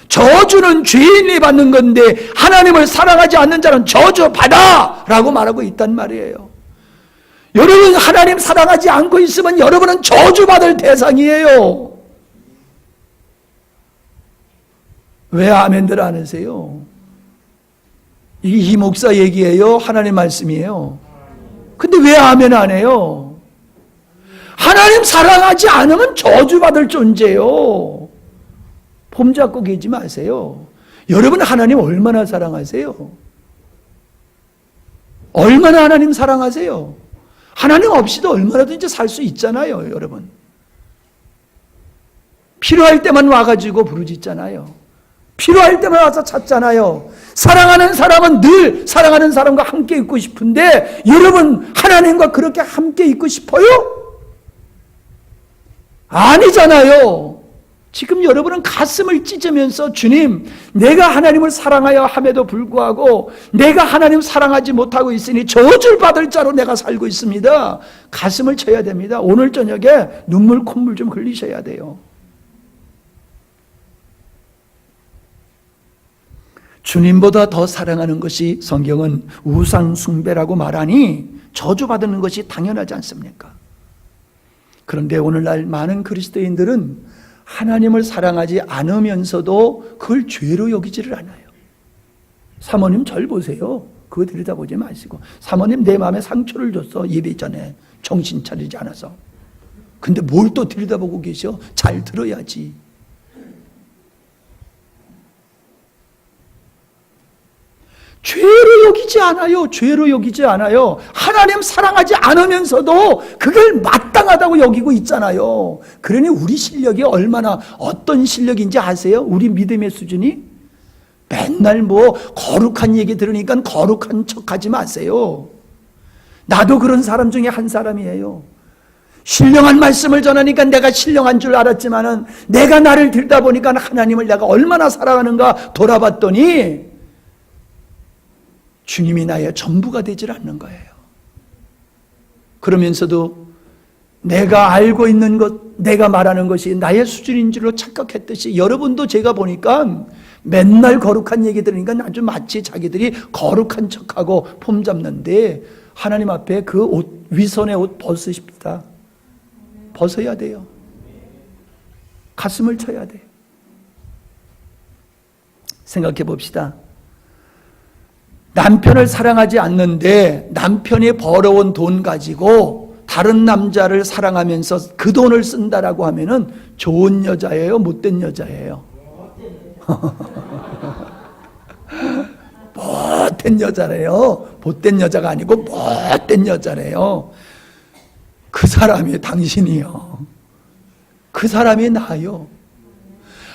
저주는 죄인이 받는 건데 하나님을 사랑하지 않는 자는 저주받아! 라고 말하고 있단 말이에요. 여러분, 하나님 사랑하지 않고 있으면 여러분은 저주받을 대상이에요. 왜 아멘들 안 하세요? 이 목사 얘기예요? 하나님 말씀이에요? 근데 왜 아멘 안 해요? 하나님 사랑하지 않으면 저주받을 존재예요. 폼 잡고 계지 마세요. 여러분, 하나님 얼마나 사랑하세요? 얼마나 하나님 사랑하세요? 하나님 없이도 얼마나든지 살 수 있잖아요, 여러분. 필요할 때만 와가지고 부르짖잖아요. 필요할 때만 와서 찾잖아요. 사랑하는 사람은 늘 사랑하는 사람과 함께 있고 싶은데, 여러분 하나님과 그렇게 함께 있고 싶어요? 아니잖아요. 지금 여러분은 가슴을 찢으면서 주님, 내가 하나님을 사랑하여 함에도 불구하고 내가 하나님 사랑하지 못하고 있으니 저주를 받을 자로 내가 살고 있습니다. 가슴을 쳐야 됩니다. 오늘 저녁에 눈물 콧물 좀 흘리셔야 돼요. 주님보다 더 사랑하는 것이 성경은 우상 숭배라고 말하니 저주받는 것이 당연하지 않습니까? 그런데 오늘날 많은 그리스도인들은 하나님을 사랑하지 않으면서도 그걸 죄로 여기지를 않아요. 사모님 절 보세요. 그거 들여다보지 마시고, 사모님 내 마음에 상처를 줬어, 예배 전에 정신 차리지 않아서. 근데 뭘 또 들여다보고 계셔? 잘 들어야지. 죄로 여기지 않아요. 죄로 여기지 않아요. 하나님 사랑하지 않으면서도 그걸 마땅하다고 여기고 있잖아요. 그러니 우리 실력이 얼마나 어떤 실력인지 아세요? 우리 믿음의 수준이? 맨날 뭐 거룩한 얘기 들으니까 거룩한 척하지 마세요. 나도 그런 사람 중에 한 사람이에요. 신령한 말씀을 전하니까 내가 신령한 줄 알았지만은 내가 나를 들다 보니까 하나님을 내가 얼마나 사랑하는가 돌아봤더니 주님이 나의 전부가 되질 않는 거예요. 그러면서도 내가 알고 있는 것, 내가 말하는 것이 나의 수준인 줄로 착각했듯이, 여러분도 제가 보니까 맨날 거룩한 얘기 들으니까 아주 마치 자기들이 거룩한 척하고 폼 잡는데, 하나님 앞에 그 옷, 위선의 옷 벗으십시다. 벗어야 돼요. 가슴을 쳐야 돼요. 생각해 봅시다. 남편을 사랑하지 않는데 남편이 벌어온 돈 가지고 다른 남자를 사랑하면서 그 돈을 쓴다라고 하면은 좋은 여자예요? 못된 여자예요? 못된 여자래요. 못된 여자가 아니고 못된 여자래요. 그 사람이 당신이요. 그 사람이 나요.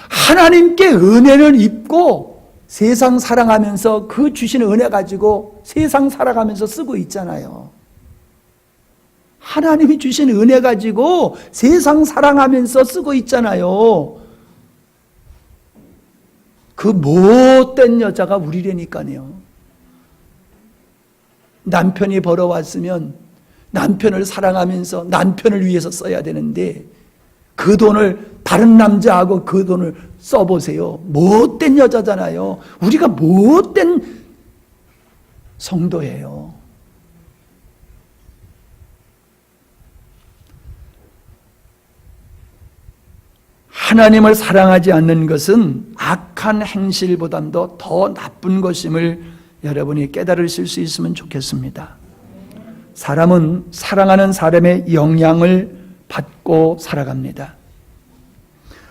하나님께 은혜를 입고 세상 사랑하면서 그 주신 은혜 가지고 세상 살아가면서 쓰고 있잖아요. 하나님이 주신 은혜 가지고 세상 사랑하면서 쓰고 있잖아요. 그 못된 여자가 우리라니까요. 남편이 벌어왔으면 남편을 사랑하면서 남편을 위해서 써야 되는데 그 돈을 다른 남자하고 그 돈을 써보세요. 못된 여자잖아요. 우리가 못된 성도예요. 하나님을 사랑하지 않는 것은 악한 행실보다도 더 나쁜 것임을 여러분이 깨달으실 수 있으면 좋겠습니다. 사람은 사랑하는 사람의 영향을 받고 살아갑니다.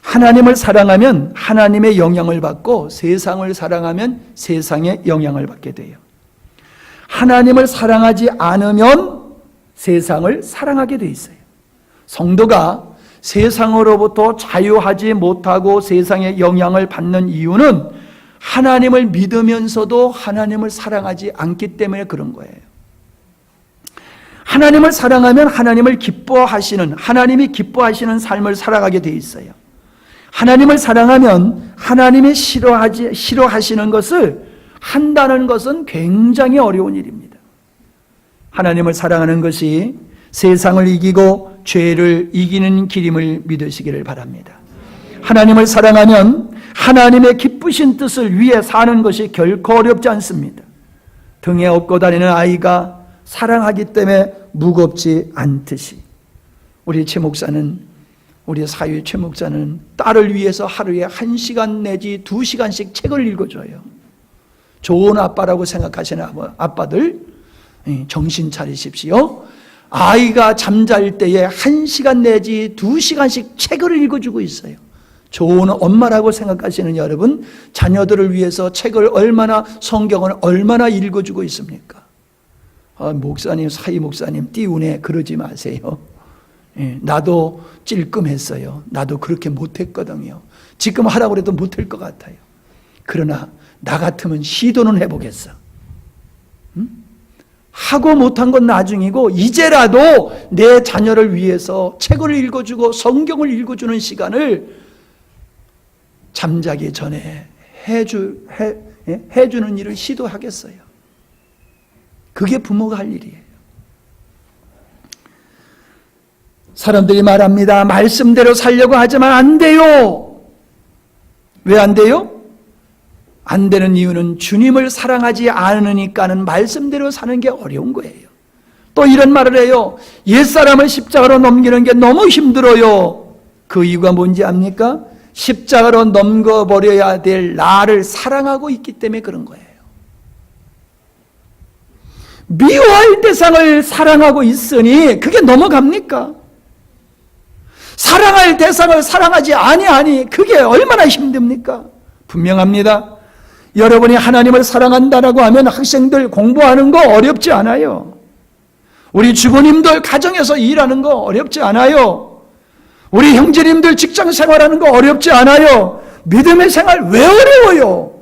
하나님을 사랑하면 하나님의 영향을 받고 세상을 사랑하면 세상의 영향을 받게 돼요. 하나님을 사랑하지 않으면 세상을 사랑하게 돼 있어요. 성도가 세상으로부터 자유하지 못하고 세상의 영향을 받는 이유는 하나님을 믿으면서도 하나님을 사랑하지 않기 때문에 그런 거예요. 하나님을 사랑하면 하나님을 기뻐하시는, 하나님이 기뻐하시는 삶을 살아가게 돼 있어요. 하나님을 사랑하면 하나님이 싫어하시는 것을 한다는 것은 굉장히 어려운 일입니다. 하나님을 사랑하는 것이 세상을 이기고 죄를 이기는 길임을 믿으시기를 바랍니다. 하나님을 사랑하면 하나님의 기쁘신 뜻을 위해 사는 것이 결코 어렵지 않습니다. 등에 업고 다니는 아이가 사랑하기 때문에 무겁지 않듯이 우리 최 목사는, 우리 사회 최 목사는 딸을 위해서 하루에 1시간 내지 2시간씩 책을 읽어줘요. 좋은 아빠라고 생각하시는 아빠들 정신 차리십시오. 아이가 잠잘 때에 1시간 내지 2시간씩 책을 읽어주고 있어요. 좋은 엄마라고 생각하시는 여러분, 자녀들을 위해서 책을 얼마나, 성경을 얼마나 읽어주고 있습니까? 목사님, 사위 목사님 띄우네 그러지 마세요. 나도 찔끔했어요. 나도 그렇게 못했거든요. 지금 하라고 해도 못할 것 같아요. 그러나 나 같으면 시도는 해보겠어. 하고 못한 건 나중이고 이제라도 내 자녀를 위해서 책을 읽어주고 성경을 읽어주는 시간을 잠자기 전에 해주는 일을 시도하겠어요. 그게 부모가 할 일이에요. 사람들이 말합니다. 말씀대로 살려고 하지만 안 돼요. 왜 안 돼요? 안 되는 이유는 주님을 사랑하지 않으니까는 말씀대로 사는 게 어려운 거예요. 또 이런 말을 해요. 옛사람을 십자가로 넘기는 게 너무 힘들어요. 그 이유가 뭔지 압니까? 십자가로 넘겨버려야 될 나를 사랑하고 있기 때문에 그런 거예요. 미워할 대상을 사랑하고 있으니 그게 넘어갑니까? 사랑할 대상을 사랑하지 아니하니 그게 얼마나 힘듭니까? 분명합니다. 여러분이 하나님을 사랑한다라고 하면 학생들 공부하는 거 어렵지 않아요. 우리 주부님들 가정에서 일하는 거 어렵지 않아요. 우리 형제님들 직장 생활하는 거 어렵지 않아요. 믿음의 생활 왜 어려워요?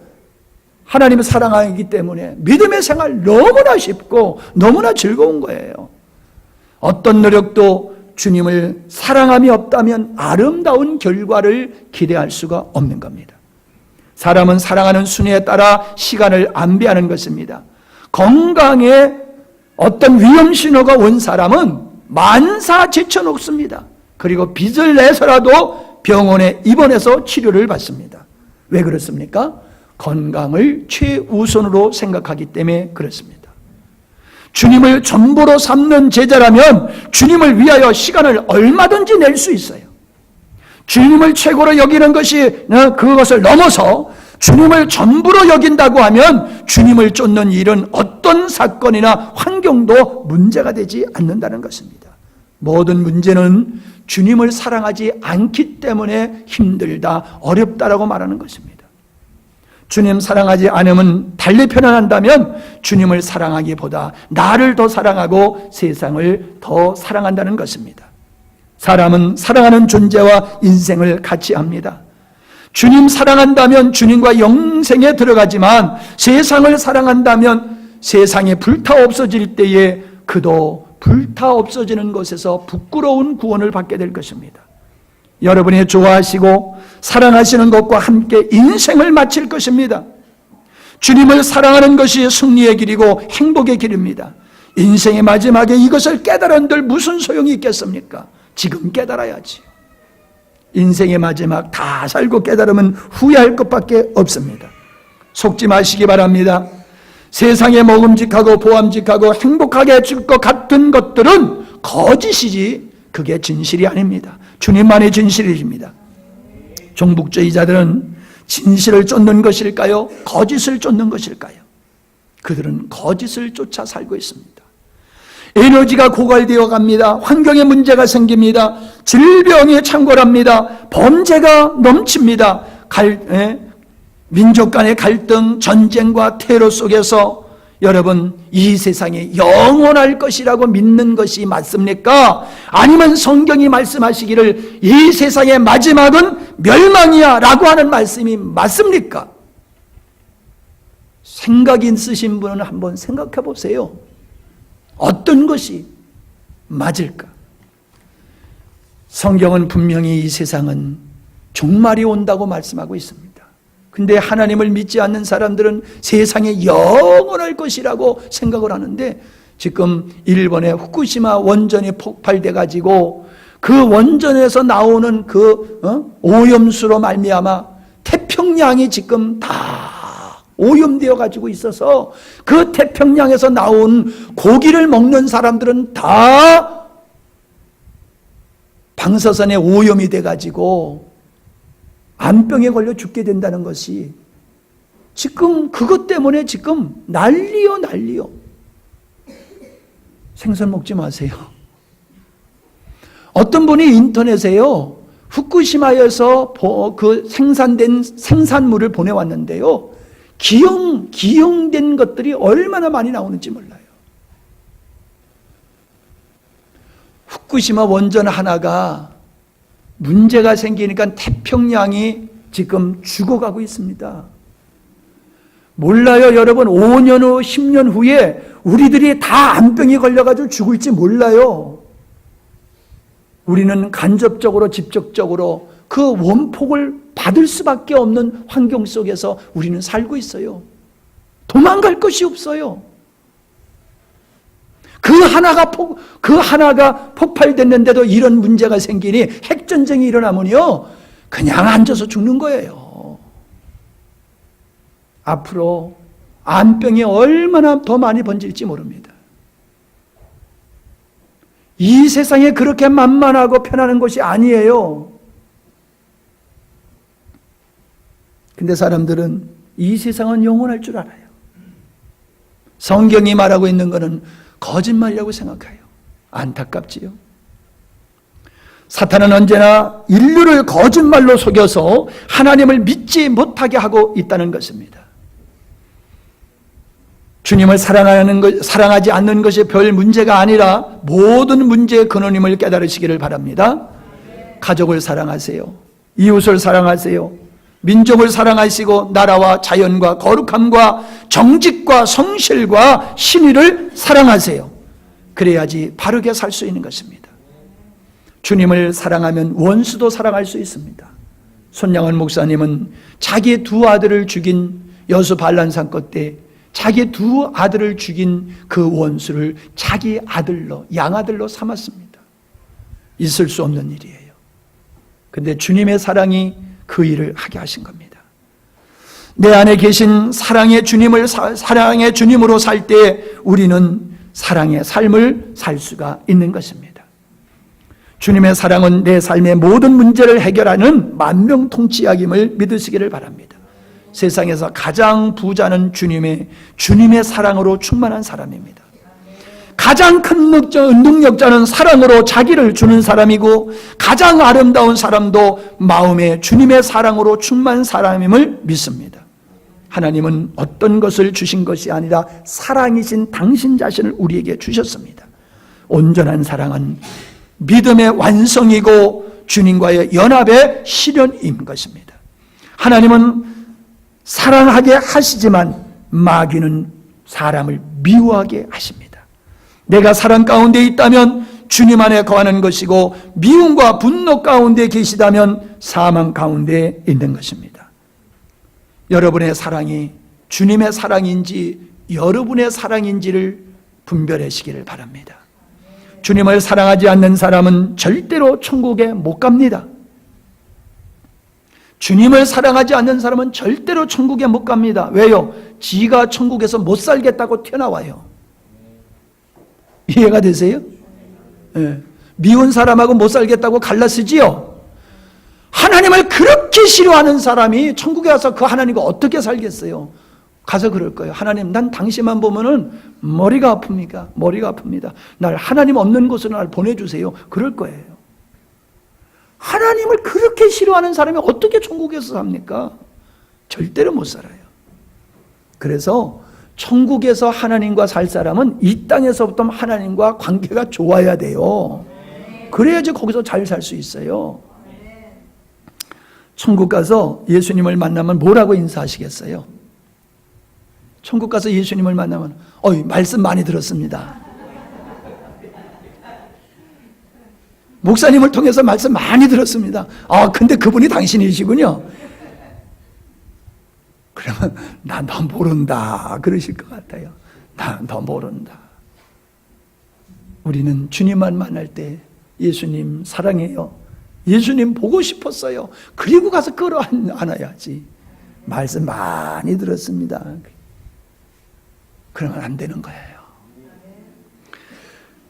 하나님을 사랑하기 때문에 믿음의 생활 너무나 쉽고 너무나 즐거운 거예요. 어떤 노력도 주님을 사랑함이 없다면 아름다운 결과를 기대할 수가 없는 겁니다. 사람은 사랑하는 순위에 따라 시간을 안배하는 것입니다. 건강에 어떤 위험 신호가 온 사람은 만사 제쳐놓습니다. 그리고 빚을 내서라도 병원에 입원해서 치료를 받습니다. 왜 그렇습니까? 건강을 최우선으로 생각하기 때문에 그렇습니다. 주님을 전부로 삼는 제자라면 주님을 위하여 시간을 얼마든지 낼 수 있어요. 주님을 최고로 여기는 것이 그것을 넘어서 주님을 전부로 여긴다고 하면 주님을 쫓는 일은 어떤 사건이나 환경도 문제가 되지 않는다는 것입니다. 모든 문제는 주님을 사랑하지 않기 때문에 힘들다, 어렵다라고 말하는 것입니다. 주님 사랑하지 않으면 달리 표현한다면 주님을 사랑하기보다 나를 더 사랑하고 세상을 더 사랑한다는 것입니다. 사람은 사랑하는 존재와 인생을 같이 합니다. 주님 사랑한다면 주님과 영생에 들어가지만 세상을 사랑한다면 세상에 불타 없어질 때에 그도 불타 없어지는 것에서 부끄러운 구원을 받게 될 것입니다. 여러분이 좋아하시고 사랑하시는 것과 함께 인생을 마칠 것입니다. 주님을 사랑하는 것이 승리의 길이고 행복의 길입니다. 인생의 마지막에 이것을 깨달은들 무슨 소용이 있겠습니까? 지금 깨달아야지. 인생의 마지막 다 살고 깨달으면 후회할 것밖에 없습니다. 속지 마시기 바랍니다. 세상에 먹음직하고 보암직하고 행복하게 해줄 것 같은 것들은 거짓이지 그게 진실이 아닙니다. 주님만의 진실입니다. 종북주의자들은 진실을 쫓는 것일까요? 거짓을 쫓는 것일까요? 그들은 거짓을 쫓아 살고 있습니다. 에너지가 고갈되어 갑니다. 환경에 문제가 생깁니다. 질병이 창궐합니다. 범죄가 넘칩니다. 민족 간의 갈등, 전쟁과 테러 속에서 여러분, 이 세상에 영원할 것이라고 믿는 것이 맞습니까? 아니면 성경이 말씀하시기를 이 세상의 마지막은 멸망이야 라고 하는 말씀이 맞습니까? 생각 있으신 분은 한번 생각해 보세요. 어떤 것이 맞을까? 성경은 분명히 이 세상은 종말이 온다고 말씀하고 있습니다. 근데 하나님을 믿지 않는 사람들은 세상에 영원할 것이라고 생각을 하는데, 지금 일본의 후쿠시마 원전이 폭발돼 가지고 그 원전에서 나오는 그 오염수로 말미암아 태평양이 지금 다 오염되어 가지고 있어서 그 태평양에서 나온 고기를 먹는 사람들은 다 방사선에 오염이 돼 가지고 암병에 걸려 죽게 된다는 것이 지금 그것 때문에 지금 난리요. 생선 먹지 마세요. 어떤 분이 인터넷에요, 후쿠시마에서 그 생산된 생산물을 보내왔는데요, 기형된 것들이 얼마나 많이 나오는지 몰라요. 후쿠시마 원전 하나가 문제가 생기니까 태평양이 지금 죽어가고 있습니다. 몰라요, 여러분. 5년 후, 10년 후에 우리들이 다 암병이 걸려가지고 죽을지 몰라요. 우리는 간접적으로, 직접적으로 그 원폭을 받을 수밖에 없는 환경 속에서 우리는 살고 있어요. 도망갈 것이 없어요. 그 하나가 폭발됐는데도 이런 문제가 생기니, 핵전쟁이 일어나면요, 그냥 앉아서 죽는 거예요. 앞으로 암병이 얼마나 더 많이 번질지 모릅니다. 이 세상에 그렇게 만만하고 편안한 것이 아니에요. 근데 사람들은 이 세상은 영원할 줄 알아요. 성경이 말하고 있는 것은 거짓말이라고 생각해요. 안타깝지요. 사탄은 언제나 인류를 거짓말로 속여서 하나님을 믿지 못하게 하고 있다는 것입니다. 주님을 사랑하지 않는 것이 별 문제가 아니라 모든 문제의 근원임을 깨달으시기를 바랍니다. 가족을 사랑하세요. 이웃을 사랑하세요. 민족을 사랑하시고 나라와 자연과 거룩함과 정직과 성실과 신의를 사랑하세요. 그래야지 바르게 살 수 있는 것입니다. 주님을 사랑하면 원수도 사랑할 수 있습니다. 손양원 목사님은 자기 두 아들을 죽인 여수 반란사건 때 자기 두 아들을 죽인 그 원수를 자기 아들로, 양아들로 삼았습니다. 있을 수 없는 일이에요. 근데 주님의 사랑이 그 일을 하게 하신 겁니다. 내 안에 계신 사랑의 주님으로 살 때 우리는 사랑의 삶을 살 수가 있는 것입니다. 주님의 사랑은 내 삶의 모든 문제를 해결하는 만병통치약임을 믿으시기를 바랍니다. 세상에서 가장 부자는 주님의 사랑으로 충만한 사람입니다. 가장 큰 능력자는 사랑으로 자기를 주는 사람이고, 가장 아름다운 사람도 마음에 주님의 사랑으로 충만한 사람임을 믿습니다. 하나님은 어떤 것을 주신 것이 아니라 사랑이신 당신 자신을 우리에게 주셨습니다. 온전한 사랑은 믿음의 완성이고 주님과의 연합의 실현인 것입니다. 하나님은 사랑하게 하시지만 마귀는 사람을 미워하게 하십니다. 내가 사랑 가운데 있다면 주님 안에 거하는 것이고, 미움과 분노 가운데 계시다면 사망 가운데 있는 것입니다. 여러분의 사랑이 주님의 사랑인지 여러분의 사랑인지를 분별하시기를 바랍니다. 주님을 사랑하지 않는 사람은 절대로 천국에 못 갑니다. 주님을 사랑하지 않는 사람은 절대로 천국에 못 갑니다. 왜요? 지가 천국에서 못 살겠다고 튀어나와요. 이해가 되세요? 네. 미운 사람하고 못 살겠다고 갈라쓰지요? 하나님 하나님을 그렇게 싫어하는 사람이 천국에 가서 그 하나님과 어떻게 살겠어요? 가서 그럴 거예요. 하나님, 난 당신만 보면은 머리가 아픕니까? 머리가 아픕니다. 날 하나님 없는 곳으로 날 보내주세요. 그럴 거예요. 하나님을 그렇게 싫어하는 사람이 어떻게 천국에서 삽니까? 절대로 못 살아요. 그래서 천국에서 하나님과 살 사람은 이 땅에서부터 하나님과 관계가 좋아야 돼요. 그래야지 거기서 잘 살 수 있어요. 천국 가서 예수님을 만나면 뭐라고 인사하시겠어요? 천국 가서 예수님을 만나면 말씀 많이 들었습니다. 목사님을 통해서 말씀 많이 들었습니다. 근데 그분이 당신이시군요. 그러면 난 너 모른다 그러실 것 같아요. 난 너 모른다. 우리는 주님만 만날 때 예수님 사랑해요, 예수님 보고 싶었어요, 그리고 가서 끌어안아야지. 말씀 많이 들었습니다. 그러면 안 되는 거예요.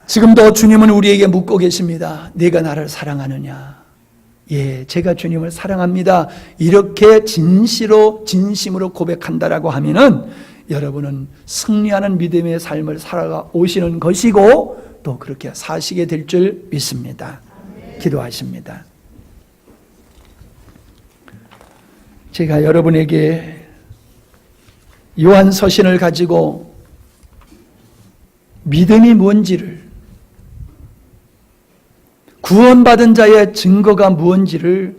지금도 주님은 우리에게 묻고 계십니다. 네가 나를 사랑하느냐? 예, 제가 주님을 사랑합니다. 이렇게 진심으로 고백한다라고 하면은 여러분은 승리하는 믿음의 삶을 살아오시는 것이고 또 그렇게 사시게 될 줄 믿습니다. 기도하십니다. 제가 여러분에게 요한 서신을 가지고 믿음이 뭔지를, 구원받은 자의 증거가 무엇인지를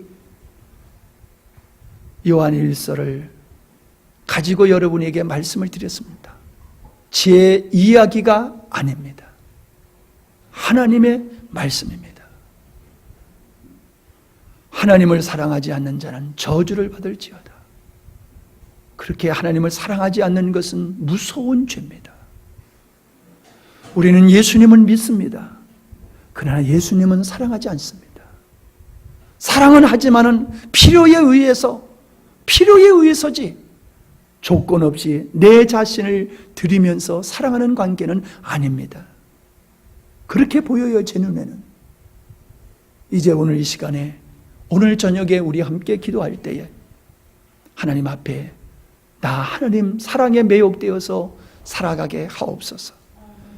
요한 1서를 가지고 여러분에게 말씀을 드렸습니다. 제 이야기가 아닙니다. 하나님의 말씀입니다. 하나님을 사랑하지 않는 자는 저주를 받을지어다. 그렇게 하나님을 사랑하지 않는 것은 무서운 죄입니다. 우리는 예수님을 믿습니다. 그러나 예수님은 사랑하지 않습니다. 사랑은 하지만은 필요에 의해서지 조건 없이 내 자신을 드리면서 사랑하는 관계는 아닙니다. 그렇게 보여요, 제 눈에는. 이제 오늘 이 시간에, 오늘 저녁에 우리 함께 기도할 때에 하나님 앞에 나 하나님 사랑에 매혹되어서 살아가게 하옵소서.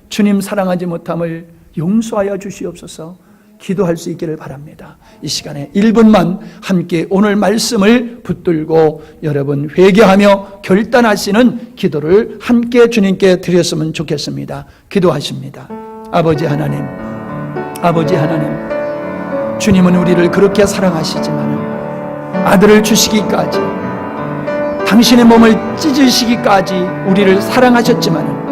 주님 사랑하지 못함을 용서하여 주시옵소서. 기도할 수 있기를 바랍니다. 이 시간에 1분만 함께 오늘 말씀을 붙들고 여러분 회개하며 결단하시는 기도를 함께 주님께 드렸으면 좋겠습니다. 기도하십니다. 아버지 하나님, 주님은 우리를 그렇게 사랑하시지만 아들을 주시기까지, 당신의 몸을 찢으시기까지 우리를 사랑하셨지만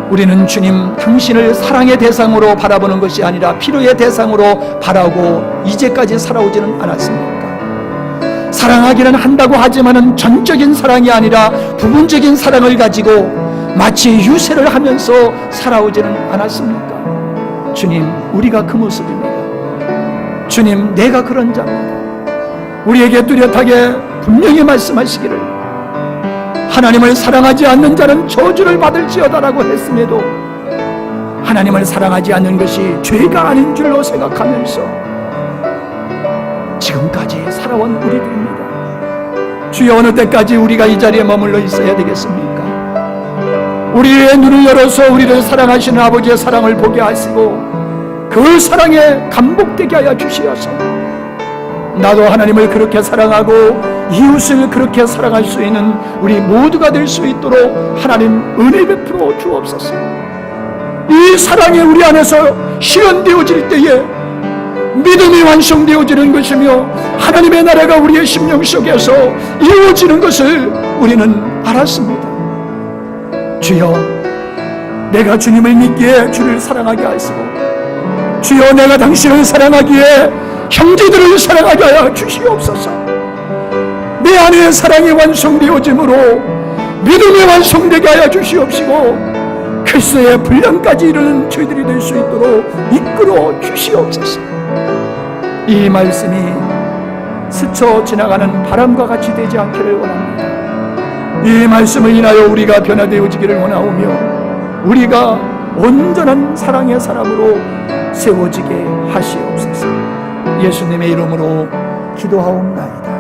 우리는 주님 당신을 사랑의 대상으로 바라보는 것이 아니라 필요의 대상으로 바라고 이제까지 살아오지는 않았습니까? 사랑하기는 한다고 하지만은 전적인 사랑이 아니라 부분적인 사랑을 가지고 마치 유세를 하면서 살아오지는 않았습니까? 주님, 우리가 그 모습입니다. 주님, 내가 그런 자입니다. 우리에게 뚜렷하게 분명히 말씀하시기를 하나님을 사랑하지 않는 자는 저주를 받을지어다라고 했음에도 하나님을 사랑하지 않는 것이 죄가 아닌 줄로 생각하면서 지금까지 살아온 우리들입니다. 주여, 어느 때까지 우리가 이 자리에 머물러 있어야 되겠습니까? 우리의 눈을 열어서 우리를 사랑하시는 아버지의 사랑을 보게 하시고 그 사랑에 감복되게 하여 주시어서 나도 하나님을 그렇게 사랑하고 이웃을 그렇게 사랑할 수 있는 우리 모두가 될 수 있도록 하나님 은혜 베풀어 주옵소서. 이 사랑이 우리 안에서 실현되어질 때에 믿음이 완성되어지는 것이며 하나님의 나라가 우리의 심령 속에서 이루어지는 것을 우리는 알았습니다. 주여, 내가 주님을 믿기에 주를 사랑하게 하시고, 주여, 내가 당신을 사랑하기에 형제들을 사랑하게 하여 주시옵소서. 내 안에 사랑이 완성되어짐으로 믿음이 완성되게 하여 주시옵시고 그리스도의 분량까지 이르는 저희들이 될 수 있도록 이끌어 주시옵소서. 이 말씀이 스쳐 지나가는 바람과 같이 되지 않기를 원합니다. 이 말씀을 인하여 우리가 변화되어지기를 원하오며 우리가 온전한 사랑의 사람으로 세워지게 하시옵소서. 예수님의 이름으로 기도하옵나이다.